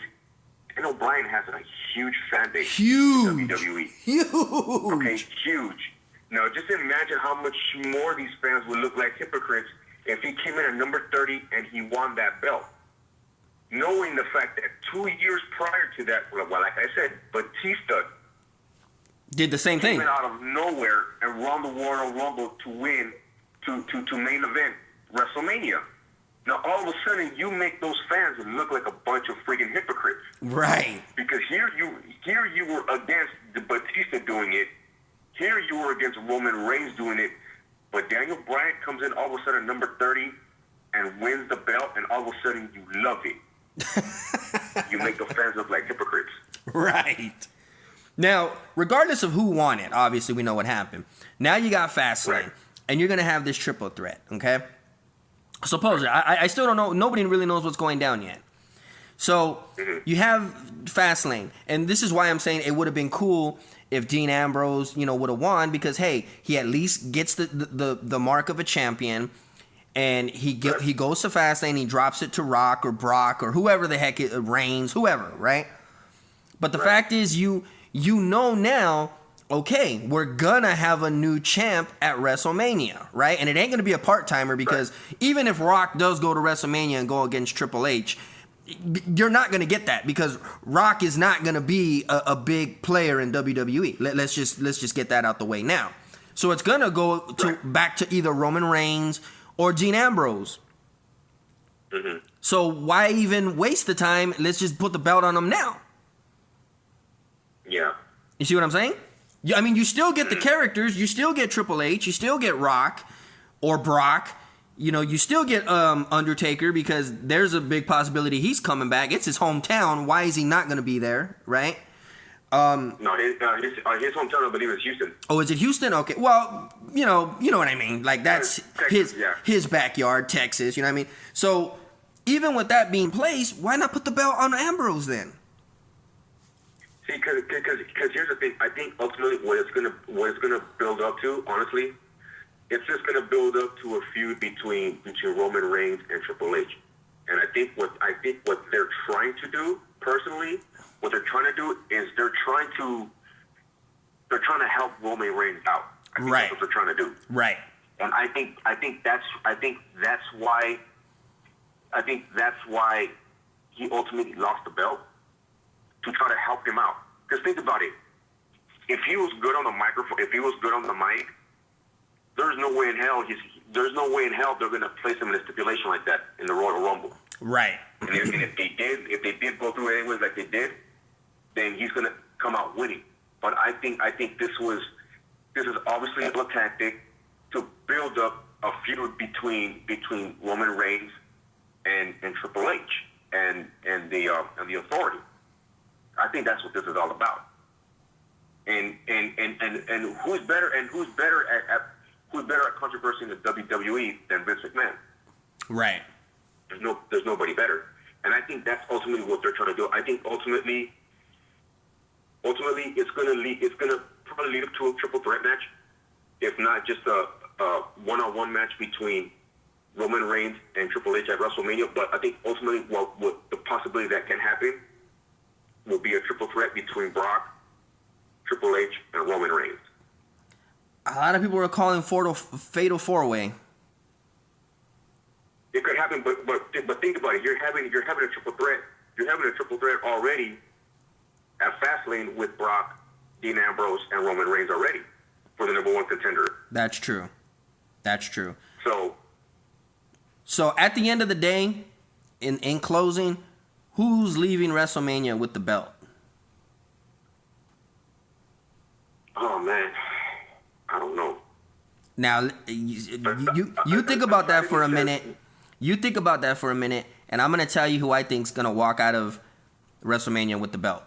Speaker 2: Daniel Bryan has a huge fan base.
Speaker 1: Huge.
Speaker 2: In WWE.
Speaker 1: Huge.
Speaker 2: Okay, huge. Now, just imagine how much more these fans would look like hypocrites if he came in at number 30 and he won that belt. Knowing the fact that 2 years prior to that, well, like I said, Batista
Speaker 1: did the same thing.
Speaker 2: Came out of nowhere and won the Royal Rumble to win, to main event WrestleMania. Now, all of a sudden, you make those fans look like a bunch of freaking hypocrites.
Speaker 1: Right.
Speaker 2: Because here you were against the Batista doing it. Here you were against Roman Reigns doing it. But Daniel Bryan comes in all of a sudden number 30 and wins the belt, and all of a sudden you love it. You make the fans look like hypocrites.
Speaker 1: Right. Now, regardless of who won it, obviously we know what happened. Now you got Fastlane,
Speaker 2: Right.
Speaker 1: and you're going to have this triple threat, okay? Supposedly, I still don't know. Nobody really knows what's going down yet. So you have Fastlane, and this is why I'm saying it would have been cool if Dean Ambrose, would have won, because hey, he at least gets the mark of a champion, and he goes to Fastlane, he drops it to Rock or Brock or whoever the heck it Reigns, whoever, right? But the fact is, you know now, okay, we're gonna have a new champ at WrestleMania, right? And it ain't gonna be a part-timer, because even if Rock does go to WrestleMania and go against Triple H, you're not gonna get that, because Rock is not gonna be a big player in WWE. Let's just get that out the way now. So it's gonna go back to either Roman Reigns or Dean Ambrose. So why even waste the time? Let's just put the belt on them now.
Speaker 2: Yeah.
Speaker 1: You see what I'm saying? I mean, you still get the characters. You still get Triple H. You still get Rock or Brock. You still get Undertaker, because there's a big possibility he's coming back. It's his hometown. Why is he not going to be there, right?
Speaker 2: No, his hometown, I believe, is Houston.
Speaker 1: Oh, is it Houston? Okay. Well, you know what I mean. Like, that's
Speaker 2: Texas,
Speaker 1: his backyard, Texas. You know what I mean? So even with that being placed, why not put the belt on Ambrose then?
Speaker 2: See, because here's the thing. I think ultimately what it's gonna build up to, honestly, it's just gonna build up to a feud between Roman Reigns and Triple H. And I think what they're trying to do, personally, what they're trying to do is they're trying to help Roman Reigns out. I think that's what they're trying to do.
Speaker 1: Right.
Speaker 2: And I think that's why he ultimately lost the belt, to try to help him out. Because think about it. If he was good on the microphone, if he was good on the mic, there's no way in hell they're going to place him in a stipulation like that in the Royal Rumble.
Speaker 1: Right.
Speaker 2: And if they did go through it anyways like they did, then he's going to come out winning. But I think this is obviously a tactic to build up a feud between Roman Reigns and Triple H and the Authority. I think that's what this is all about. And who's better at controversy in the WWE than Vince McMahon? Right. There's nobody better. And I think that's ultimately what they're trying to do. I think ultimately it's gonna probably lead up to a triple threat match, if not just a one-on-one match between Roman Reigns and Triple H at WrestleMania. But I think ultimately what the possibility that can happen will be a triple threat between Brock, Triple H, and Roman Reigns.
Speaker 1: A lot of people are calling fatal four-way.
Speaker 2: It could happen, but think about it. You're having a triple threat. You're having a triple threat already at Fastlane with Brock, Dean Ambrose, and Roman Reigns already for the number one contender.
Speaker 1: That's true.
Speaker 2: So
Speaker 1: at the end of the day, in closing, who's leaving WrestleMania with the belt?
Speaker 2: Oh man, I don't know.
Speaker 1: Now you think about that for a minute. You think about that for a minute, and I'm gonna tell you who I think's gonna walk out of WrestleMania with the belt.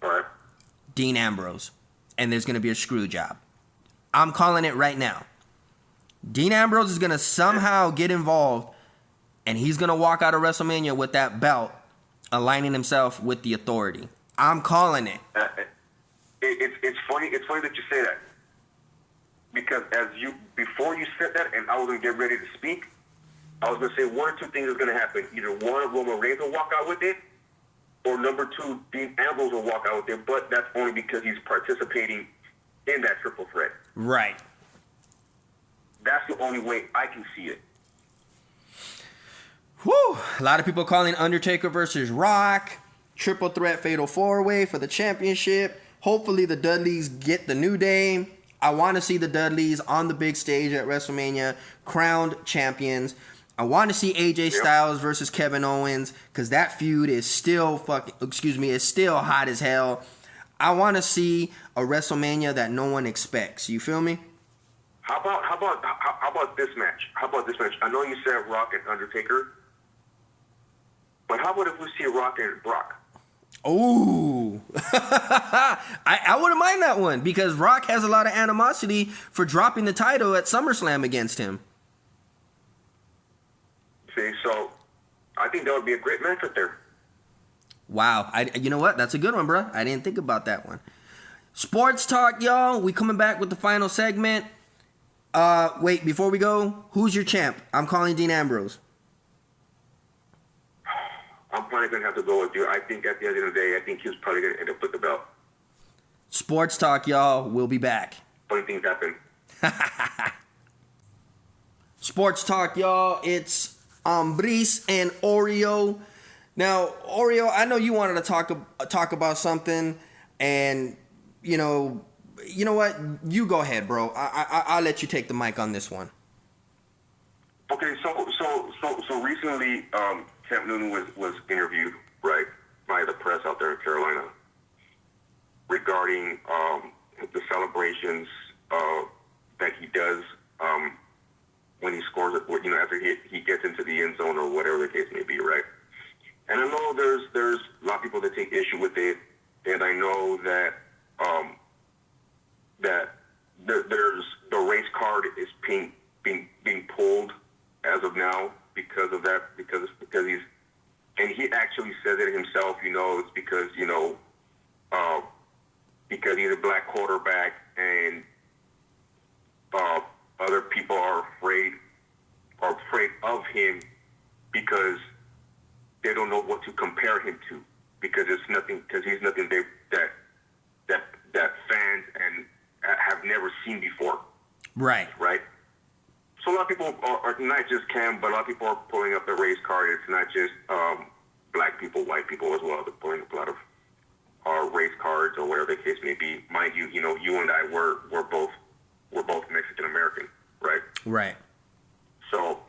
Speaker 2: All right.
Speaker 1: Dean Ambrose, and there's gonna be a screw job. I'm calling it right now. Dean Ambrose is gonna somehow get involved, and he's gonna walk out of WrestleMania with that belt, aligning himself with the Authority. I'm calling it.
Speaker 2: It's funny. It's funny that you say that, because before you said that, and I was gonna get ready to speak, I was gonna say one or two things is gonna happen. Either one, Roman Reigns will walk out with it, or number 2, Dean Ambrose will walk out there, but that's only because he's participating in that triple threat.
Speaker 1: Right.
Speaker 2: That's the only way I can see it.
Speaker 1: Whew. A lot of people calling Undertaker versus Rock, triple threat fatal 4-way for the championship. Hopefully the Dudleys get the New Day. I want to see the Dudleys on the big stage at WrestleMania, crowned champions. I want to see AJ Styles versus Kevin Owens, because that feud is still is still hot as hell. I want to see a WrestleMania that no one expects. You feel me?
Speaker 2: How about this match? I know you said Rock and Undertaker, but how about if we see Rock and Brock?
Speaker 1: Oh, I wouldn't mind that one, because Rock has a lot of animosity for dropping the title at SummerSlam against him.
Speaker 2: See, so I think that would be a great match right there.
Speaker 1: Wow. You know what? That's a good one, bro. I didn't think about that one. Sports Talk, y'all. We coming back with the final segment. Wait, before we go, who's your champ? I'm calling Dean Ambrose.
Speaker 2: I'm probably going to have to go with you. I think at the end of the day, I think he's probably going to end up with the belt.
Speaker 1: Sports Talk, y'all. We'll be back.
Speaker 2: Funny things happen.
Speaker 1: Sports Talk, y'all. It's Ambriz and Oreo. Now, Oreo, I know you wanted to talk about something, and you know what? You go ahead, bro. I'll let you take the mic on this one.
Speaker 2: Okay, so recently, Cam Newton was interviewed, right, by the press out there in Carolina regarding the celebrations that he does when he scores it, after he gets into the end zone or whatever the case may be, right? And I know there's a lot of people that take issue with it, and I know that there's the race card is being pulled as of now because of that, because he's, and he actually says it himself, it's because because he's a black quarterback, and other people are afraid of him because they don't know what to compare him to, because he's nothing that fans and have never seen before.
Speaker 1: Right.
Speaker 2: So a lot of people are not just Cam, but a lot of people are pulling up the race card. It's not just black people, white people as well. They're pulling up a lot of race cards or whatever the case may be. Mind you, you and I we're both Mexican American, right?
Speaker 1: Right.
Speaker 2: So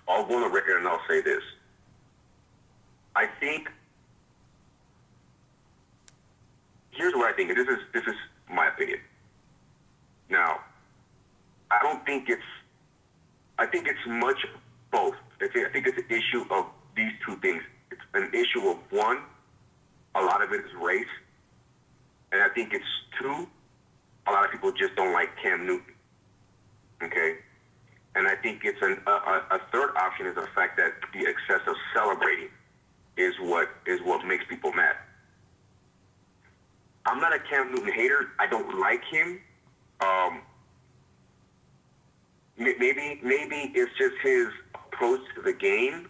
Speaker 2: I'll go on the record and I'll say this. I think here's what I think. This is my opinion. Now, I think it's much both. I think it's an issue of these two things. It's an issue of, one, a lot of it is race, and I think it's two, a lot of people just don't like Cam Newton. Okay, and I think it's a third option is the fact that the excessive celebrating is what makes people mad. I'm not a Cam Newton hater. I don't like him. Maybe it's just his approach to the game.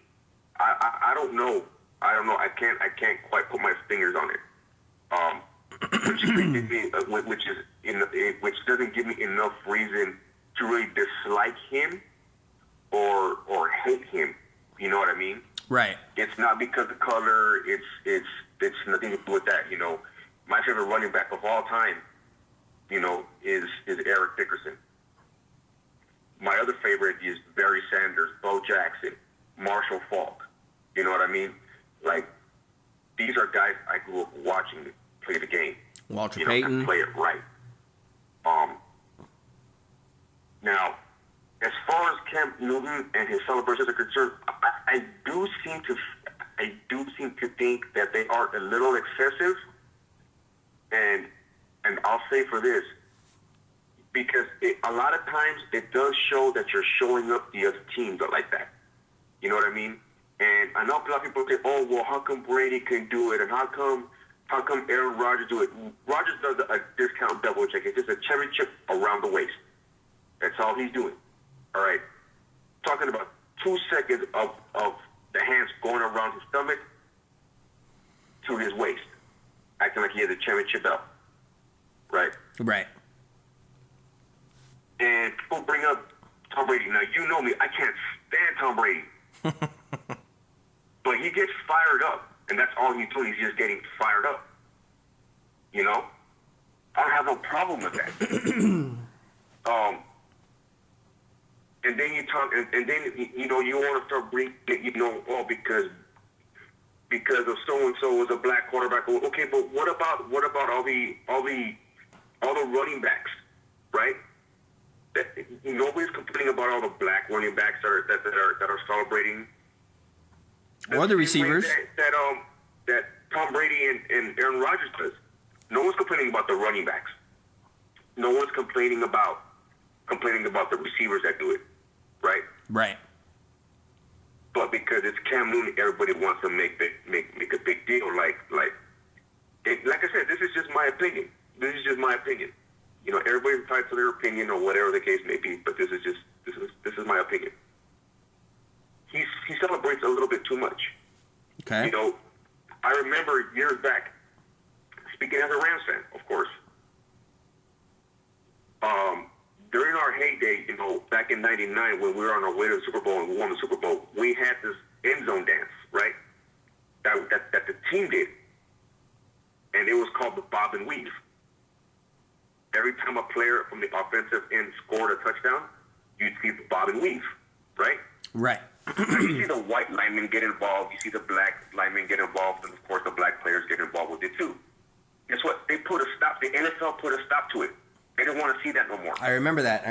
Speaker 2: I don't know. I can't quite put my fingers on it. Which doesn't give me enough reason to really dislike him or hate him. You know what I mean?
Speaker 1: Right.
Speaker 2: It's not because of color. It's nothing to do with that. My favorite running back of all time, is Eric Dickerson. My other favorite is Barry Sanders, Bo Jackson, Marshall Faulk. You know what I mean? Like, these are guys I grew up watching play the game.
Speaker 1: Walter Payton.
Speaker 2: And play it right. Now, as far as Cam Newton and his celebrations are concerned, I do seem to think that they are a little excessive. And I'll say for this, because a lot of times it does show that you're showing up the other teams are like that. You know what I mean? And I know a lot of people say, oh, well, how come Brady can do it? And how come Aaron Rodgers do it? Rodgers does a discount double check. It's just a cherry chip around the waist. That's all he's doing. All right. Talking about 2 seconds of the hands going around his stomach. to his waist, acting like he has a championship belt, right?
Speaker 1: Right.
Speaker 2: And people bring up Tom Brady. Now, you know me, I can't stand Tom Brady. But he gets fired up, and that's all he's doing. He's just getting fired up. You know? I don't have no problem with that. And then you talk, and then, you know, you want to start bringing, you know, oh, because of so-and-so was a black quarterback. Okay, but what about all the running backs, right? Nobody's complaining about all the black running backs that are celebrating.
Speaker 1: Or the receivers.
Speaker 2: That Tom Brady and Aaron Rodgers does. No one's complaining about the running backs. No one's complaining about the receivers that do it, right?
Speaker 1: Right.
Speaker 2: But because it's Cam Newton, everybody wants to make a big deal. Like I said, this is just my opinion. This is just my opinion. You know, everybody's entitled to their opinion or whatever the case may be. But this is my opinion. He celebrates a little bit too much.
Speaker 1: Okay.
Speaker 2: You know, I remember years back, speaking as a Rams fan, of course. During our heyday, you know, back in '99, when we were on our way to the Super Bowl and we won the Super Bowl, we had this end zone dance, right? That the team did, and it was called the bob and weave. Every time a player from the offensive end scored a touchdown, you'd see the bob and weave, right?
Speaker 1: Right.
Speaker 2: You see the white linemen get involved. You see the black linemen get involved, and of course the black players get involved with it too. Guess what? They put a stop. The NFL put a stop to it. They didn't want to see that no more.
Speaker 1: I remember that.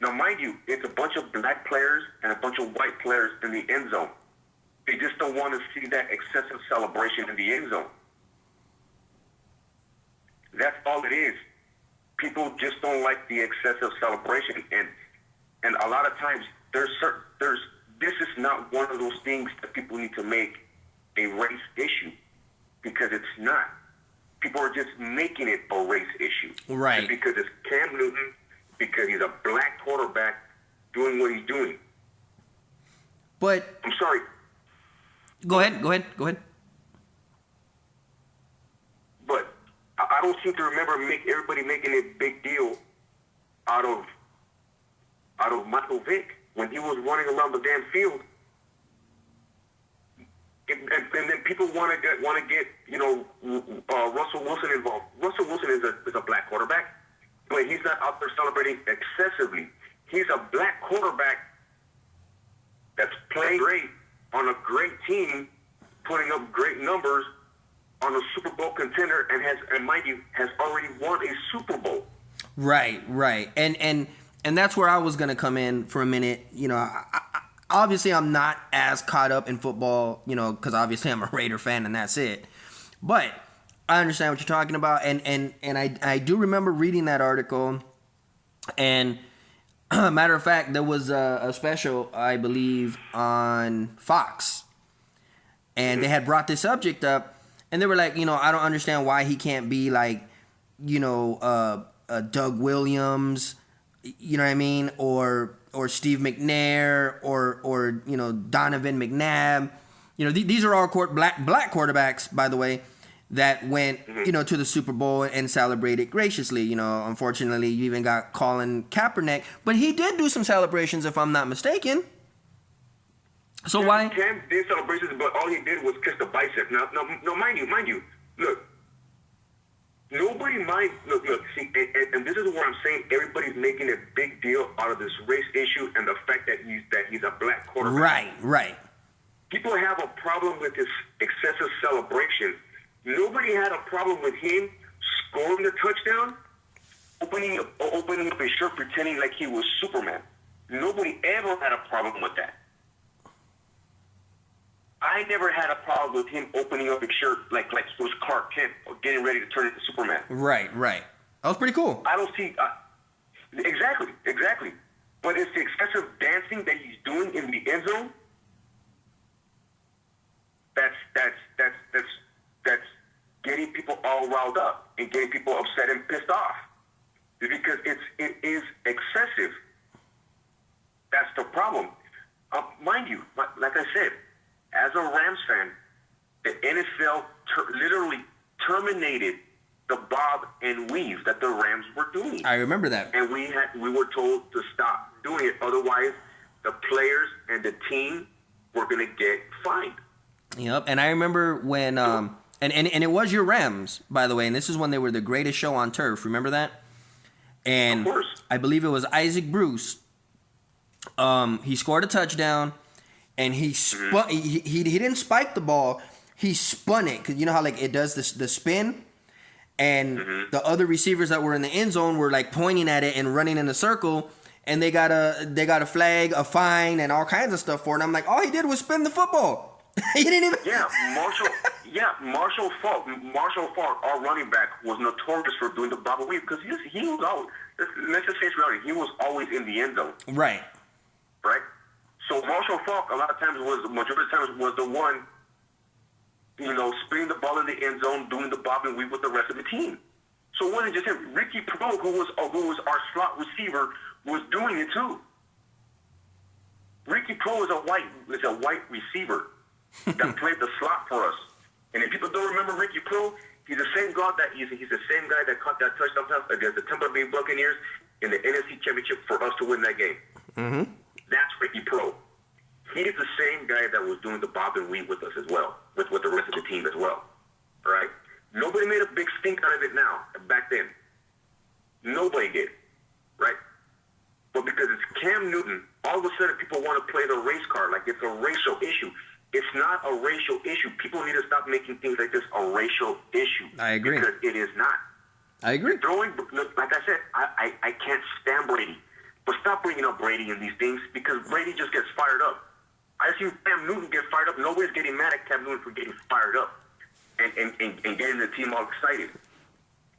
Speaker 2: Now, mind you, it's a bunch of black players and a bunch of white players in the end zone. They just don't want to see that excessive celebration in the end zone. That's all it is. People just don't like the excessive celebration, and a lot of times this is not one of those things that people need to make a race issue, because it's not. People are just making it a race issue.
Speaker 1: Right.
Speaker 2: And because it's Cam Newton, because he's a black quarterback doing what he's doing.
Speaker 1: But
Speaker 2: I'm sorry.
Speaker 1: Go ahead.
Speaker 2: But I don't seem to remember everybody making a big deal out of Michael Vick when he was running around the damn field. And then people want to get you know, Russell Wilson involved. Russell Wilson is a black quarterback, but he's not out there celebrating excessively. He's a black quarterback that's playing great on a great team, putting up great numbers on a Super Bowl contender, and mind you, has already won a Super Bowl.
Speaker 1: Right. And that's where I was gonna come in for a minute. You know, obviously, I'm not as caught up in football, you know, because obviously I'm a Raider fan and that's it. But I understand what you're talking about, and I do remember reading that article. And matter of fact, there was a special, I believe, on Fox, and they had brought this subject up, and they were like, you know, I don't understand why he can't be like, you know, Doug Williams, you know what I mean, or Steve McNair, or you know, Donovan McNabb. You know, these are all black quarterbacks, by the way, that went, you know, to the Super Bowl and celebrated graciously. You know, unfortunately, you even got Colin Kaepernick, but he did do some celebrations, if I'm not mistaken. So why?
Speaker 2: Cam did celebrations, but all he did was kiss the bicep. Now, mind you, look. Nobody minds. Look. See, and this is what I'm saying. Everybody's making a big deal out of this race issue and the fact that he's a black quarterback.
Speaker 1: Right.
Speaker 2: People have a problem with this excessive celebration. Nobody had a problem with him scoring the touchdown, opening up his shirt, pretending like he was Superman. Nobody ever had a problem with that. I never had a problem with him opening up his shirt like he was Clark Kent or getting ready to turn into Superman.
Speaker 1: Right. That was pretty cool.
Speaker 2: I don't see exactly. But it's the excessive dancing that he's doing in the end zone. That's getting people all riled up and getting people upset and pissed off, because it is excessive. That's the problem. Mind you, like I said, as a Rams fan, the NFL literally terminated the bob and weave that the Rams were doing.
Speaker 1: I remember that.
Speaker 2: And we were told to stop doing it. Otherwise, the players and the team were going to get fined.
Speaker 1: Yep. And I remember when and it was your Rams, by the way, and this is when they were the greatest show on turf. Remember that? And
Speaker 2: of course.
Speaker 1: I believe it was Isaac Bruce. He scored a touchdown, and he spun. He didn't spike the ball. He spun it, because you know how like it does the spin, and the other receivers that were in the end zone were like pointing at it and running in a circle, and they got a flag, a fine, and all kinds of stuff for it. And I'm like, all he did was spin the football. He didn't even. Marshall Faulk, our running back, was notorious for doing the bobble weave, because he was always. Let's just face reality. He was always in the end zone. Right.
Speaker 2: So Marshall Faulk, majority of times was the one, spinning the ball in the end zone, doing the bob and weave with the rest of the team. So it wasn't just him. Ricky Pro, who was our slot receiver, was doing it too. Ricky Pro is a white receiver that played the slot for us. And if people don't remember Ricky Pro, he's the same guy that caught that touchdown pass against the Tampa Bay Buccaneers in the NFC Championship for us to win that game. Mm-hmm. That's Ricky Pro. He's the same guy that was doing the bob and weave with us as well, with the rest of the team as well. All right? Nobody made a big stink out of it now. Back then, nobody did, right? But because it's Cam Newton, all of a sudden people want to play the race card like it's a racial issue. It's not a racial issue. People need to stop making things like this a racial issue.
Speaker 1: I agree.
Speaker 2: Because it is not.
Speaker 1: I agree.
Speaker 2: Like I said, I can't stand Brady. But stop bringing up Brady in these things, because Brady just gets fired up. I see Cam Newton get fired up. Nobody's getting mad at Cam Newton for getting fired up and getting the team all excited.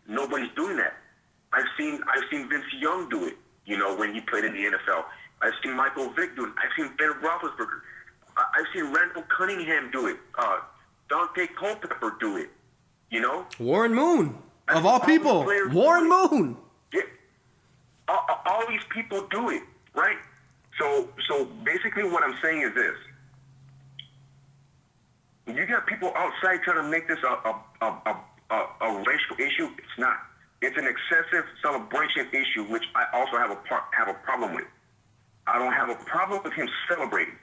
Speaker 2: Nobody's doing that. I've seen Vince Young do it, when he played in the NFL. I've seen Michael Vick do it. I've seen Ben Roethlisberger. I've seen Randall Cunningham do it. Dante Culpepper do it.
Speaker 1: Warren Moon, of all people. Warren Moon.
Speaker 2: Yeah. All these people do it, right? So basically what I'm saying is this. You got people outside trying to make this a racial issue. It's not. It's an excessive celebration issue, which I also have a problem with. I don't have a problem with him celebrating.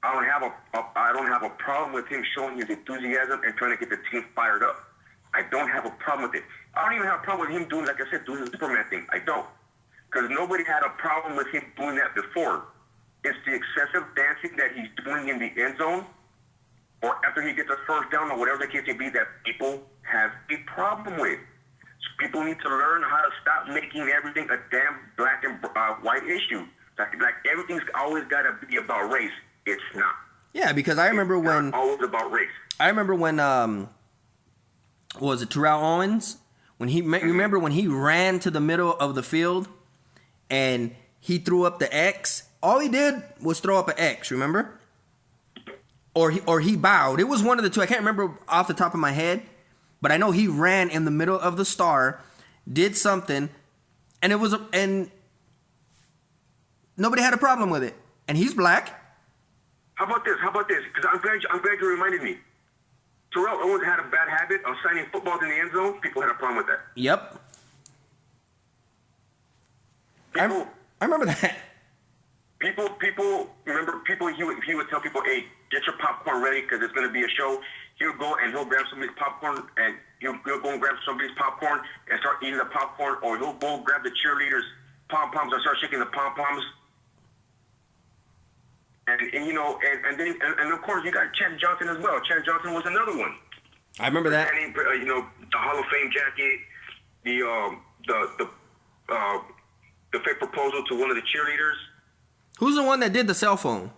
Speaker 2: I don't have a problem with him showing his enthusiasm and trying to get the team fired up. I don't have a problem with it. I don't even have a problem with him doing, like I said, doing the Superman thing. I don't. Because nobody had a problem with him doing that before. It's the excessive dancing that he's doing in the end zone, or after he gets a first down, or whatever the case may be, that people have a problem with. So people need to learn how to stop making everything a damn black and white issue. Like everything's always got to be about race. It's not.
Speaker 1: Yeah, because I remember when...
Speaker 2: It's not always about race.
Speaker 1: I remember when, was it Terrell Owens? Remember when he ran to the middle of the field and he threw up the X? All he did was throw up an X, remember? Or he bowed. It was one of the two. I can't remember off the top of my head, but I know he ran in the middle of the star, did something, and nobody had a problem with it. And he's black.
Speaker 2: How about this? Because I'm glad you reminded me. Terrell Owens had a bad habit of signing footballs in the end zone. People had a problem with that.
Speaker 1: Yep. I remember that.
Speaker 2: People remember. He would tell people, "Hey, get your popcorn ready because it's going to be a show." He'll go and he'll grab somebody's popcorn, and he'll go and grab somebody's popcorn and start eating the popcorn, or he'll go grab the cheerleaders' pom poms and start shaking the pom poms. And of course you got Chad Johnson as well. Chad Johnson was another one.
Speaker 1: I remember that.
Speaker 2: The Hall of Fame jacket, the fake proposal to one of the cheerleaders.
Speaker 1: Who's the one that did the cell phone?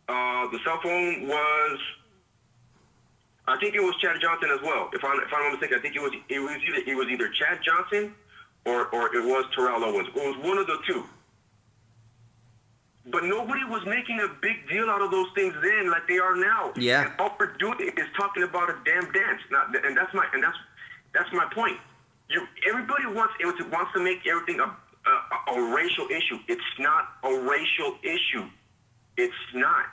Speaker 2: The cell phone was, I think it was Chad Johnson as well. If I'm not mistaken, I think it was either Chad Johnson or it was Terrell Owens. It was one of the two. But nobody was making a big deal out of those things then, like they are now.
Speaker 1: Yeah.
Speaker 2: And all we're doing is talking about a damn dance. And that's my point. Everybody wants to make everything a racial issue. It's not a racial issue. It's not.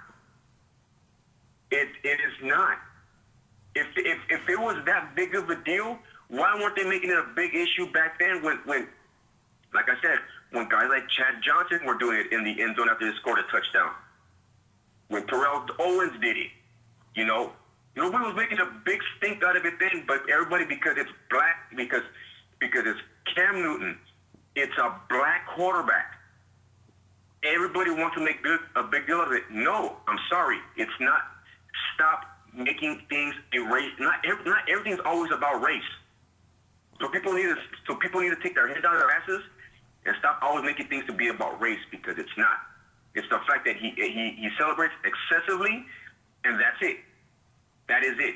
Speaker 2: It is not. If it was that big of a deal, why weren't they making it a big issue back then when like I said, when guys like Chad Johnson were doing it in the end zone after they scored a touchdown? When Terrell Owens did it, nobody was making a big stink out of it then, but everybody, because it's black, because it's Cam Newton, it's a black quarterback. Everybody wants to make a big deal of it. No, I'm sorry, it's not. Stop making things a race. Not everything's always about race. So people need to take their heads out of their asses and stop always making things to be about race, because it's not. It's the fact that he celebrates excessively, and that's it. That is it.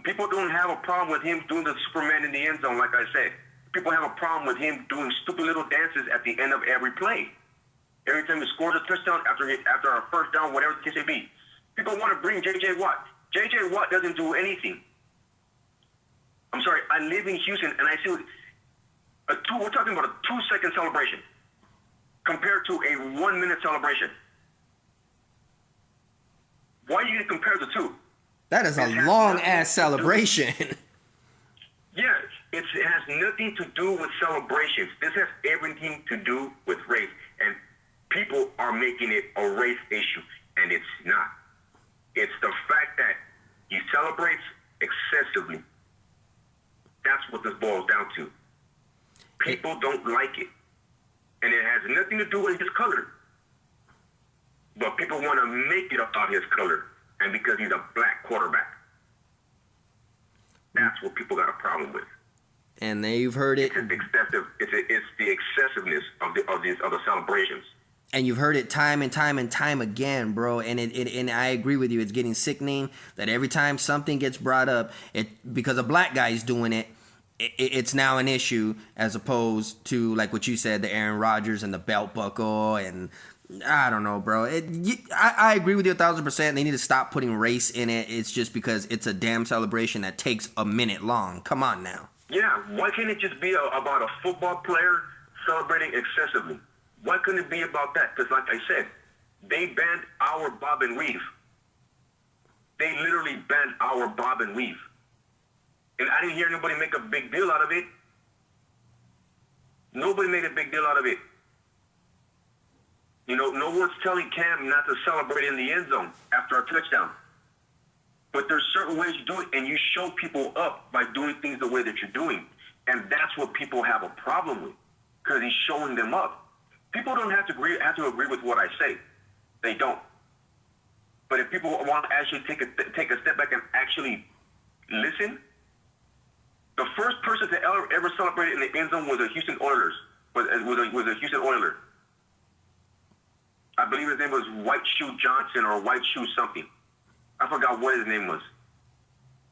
Speaker 2: People don't have a problem with him doing the Superman in the end zone, like I said. People have a problem with him doing stupid little dances at the end of every play. Every time he scores a touchdown, after a first down, whatever the case may be. People want to bring J.J. Watt. J.J. Watt doesn't do anything. I'm sorry, I live in Houston, and I see we're talking about a 2-second celebration compared to a 1-minute celebration. Why do you compare the two?
Speaker 1: That is a long-ass celebration.
Speaker 2: Yeah, it has nothing to do with celebrations. This has everything to do with race. And people are making it a race issue, and it's not. It's the fact that he celebrates excessively. That's what this boils down to. People don't like it. And it has nothing to do with his color. But people want to make it about his color. And because he's a black quarterback. That's what people got a problem with.
Speaker 1: And you've heard it.
Speaker 2: It's excessive. It's the excessiveness of the celebrations.
Speaker 1: And you've heard it time and time and time again, bro. And and I agree with you. It's getting sickening that every time something gets brought up, because a black guy is doing it, it's now an issue, as opposed to, like what you said, the Aaron Rodgers and the belt buckle. And I don't know, bro. I agree with you 1,000%. They need to stop putting race in it. It's just because it's a damn celebration that takes a minute long. Come on now.
Speaker 2: Yeah, why can't it just be about a football player celebrating excessively? Why couldn't it be about that? Because like I said, they banned our bob and weave. They literally banned our bob and weave. And I didn't hear anybody make a big deal out of it. Nobody made a big deal out of it. No one's telling Cam not to celebrate in the end zone after a touchdown. But there's certain ways you do it, and you show people up by doing things the way that you're doing. And that's what people have a problem with, because he's showing them up. People don't have to agree with what I say. They don't. But if people want to actually take a step back and actually listen, the first person to ever celebrate in the end zone was a Houston Oilers. Was a Houston Oiler. I believe his name was White Shoe Johnson or White Shoe something. I forgot what his name was.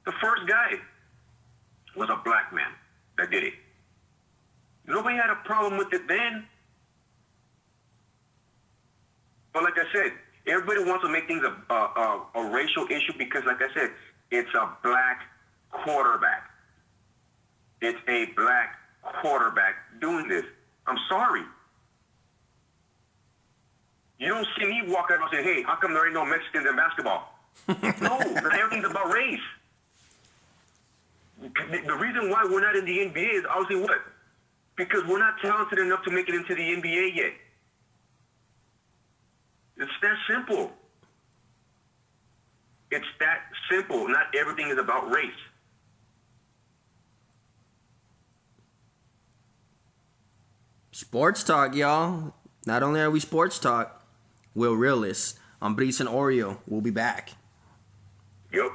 Speaker 2: The first guy was a black man that did it. Nobody had a problem with it then. But like I said, everybody wants to make things a racial issue because, like I said, it's a black quarterback. It's a black quarterback doing this. I'm sorry. You don't see me walk out and say, hey, how come there ain't no Mexicans in basketball? No, everything's about race. The reason why we're not in the NBA is obviously what? Because we're not talented enough to make it into the NBA yet. It's that simple. It's that simple. Not everything is about race.
Speaker 1: Sports Talk, y'all. Not only are we Sports Talk, we're realists. Ambriz Oreo. We'll be back.
Speaker 2: Yep.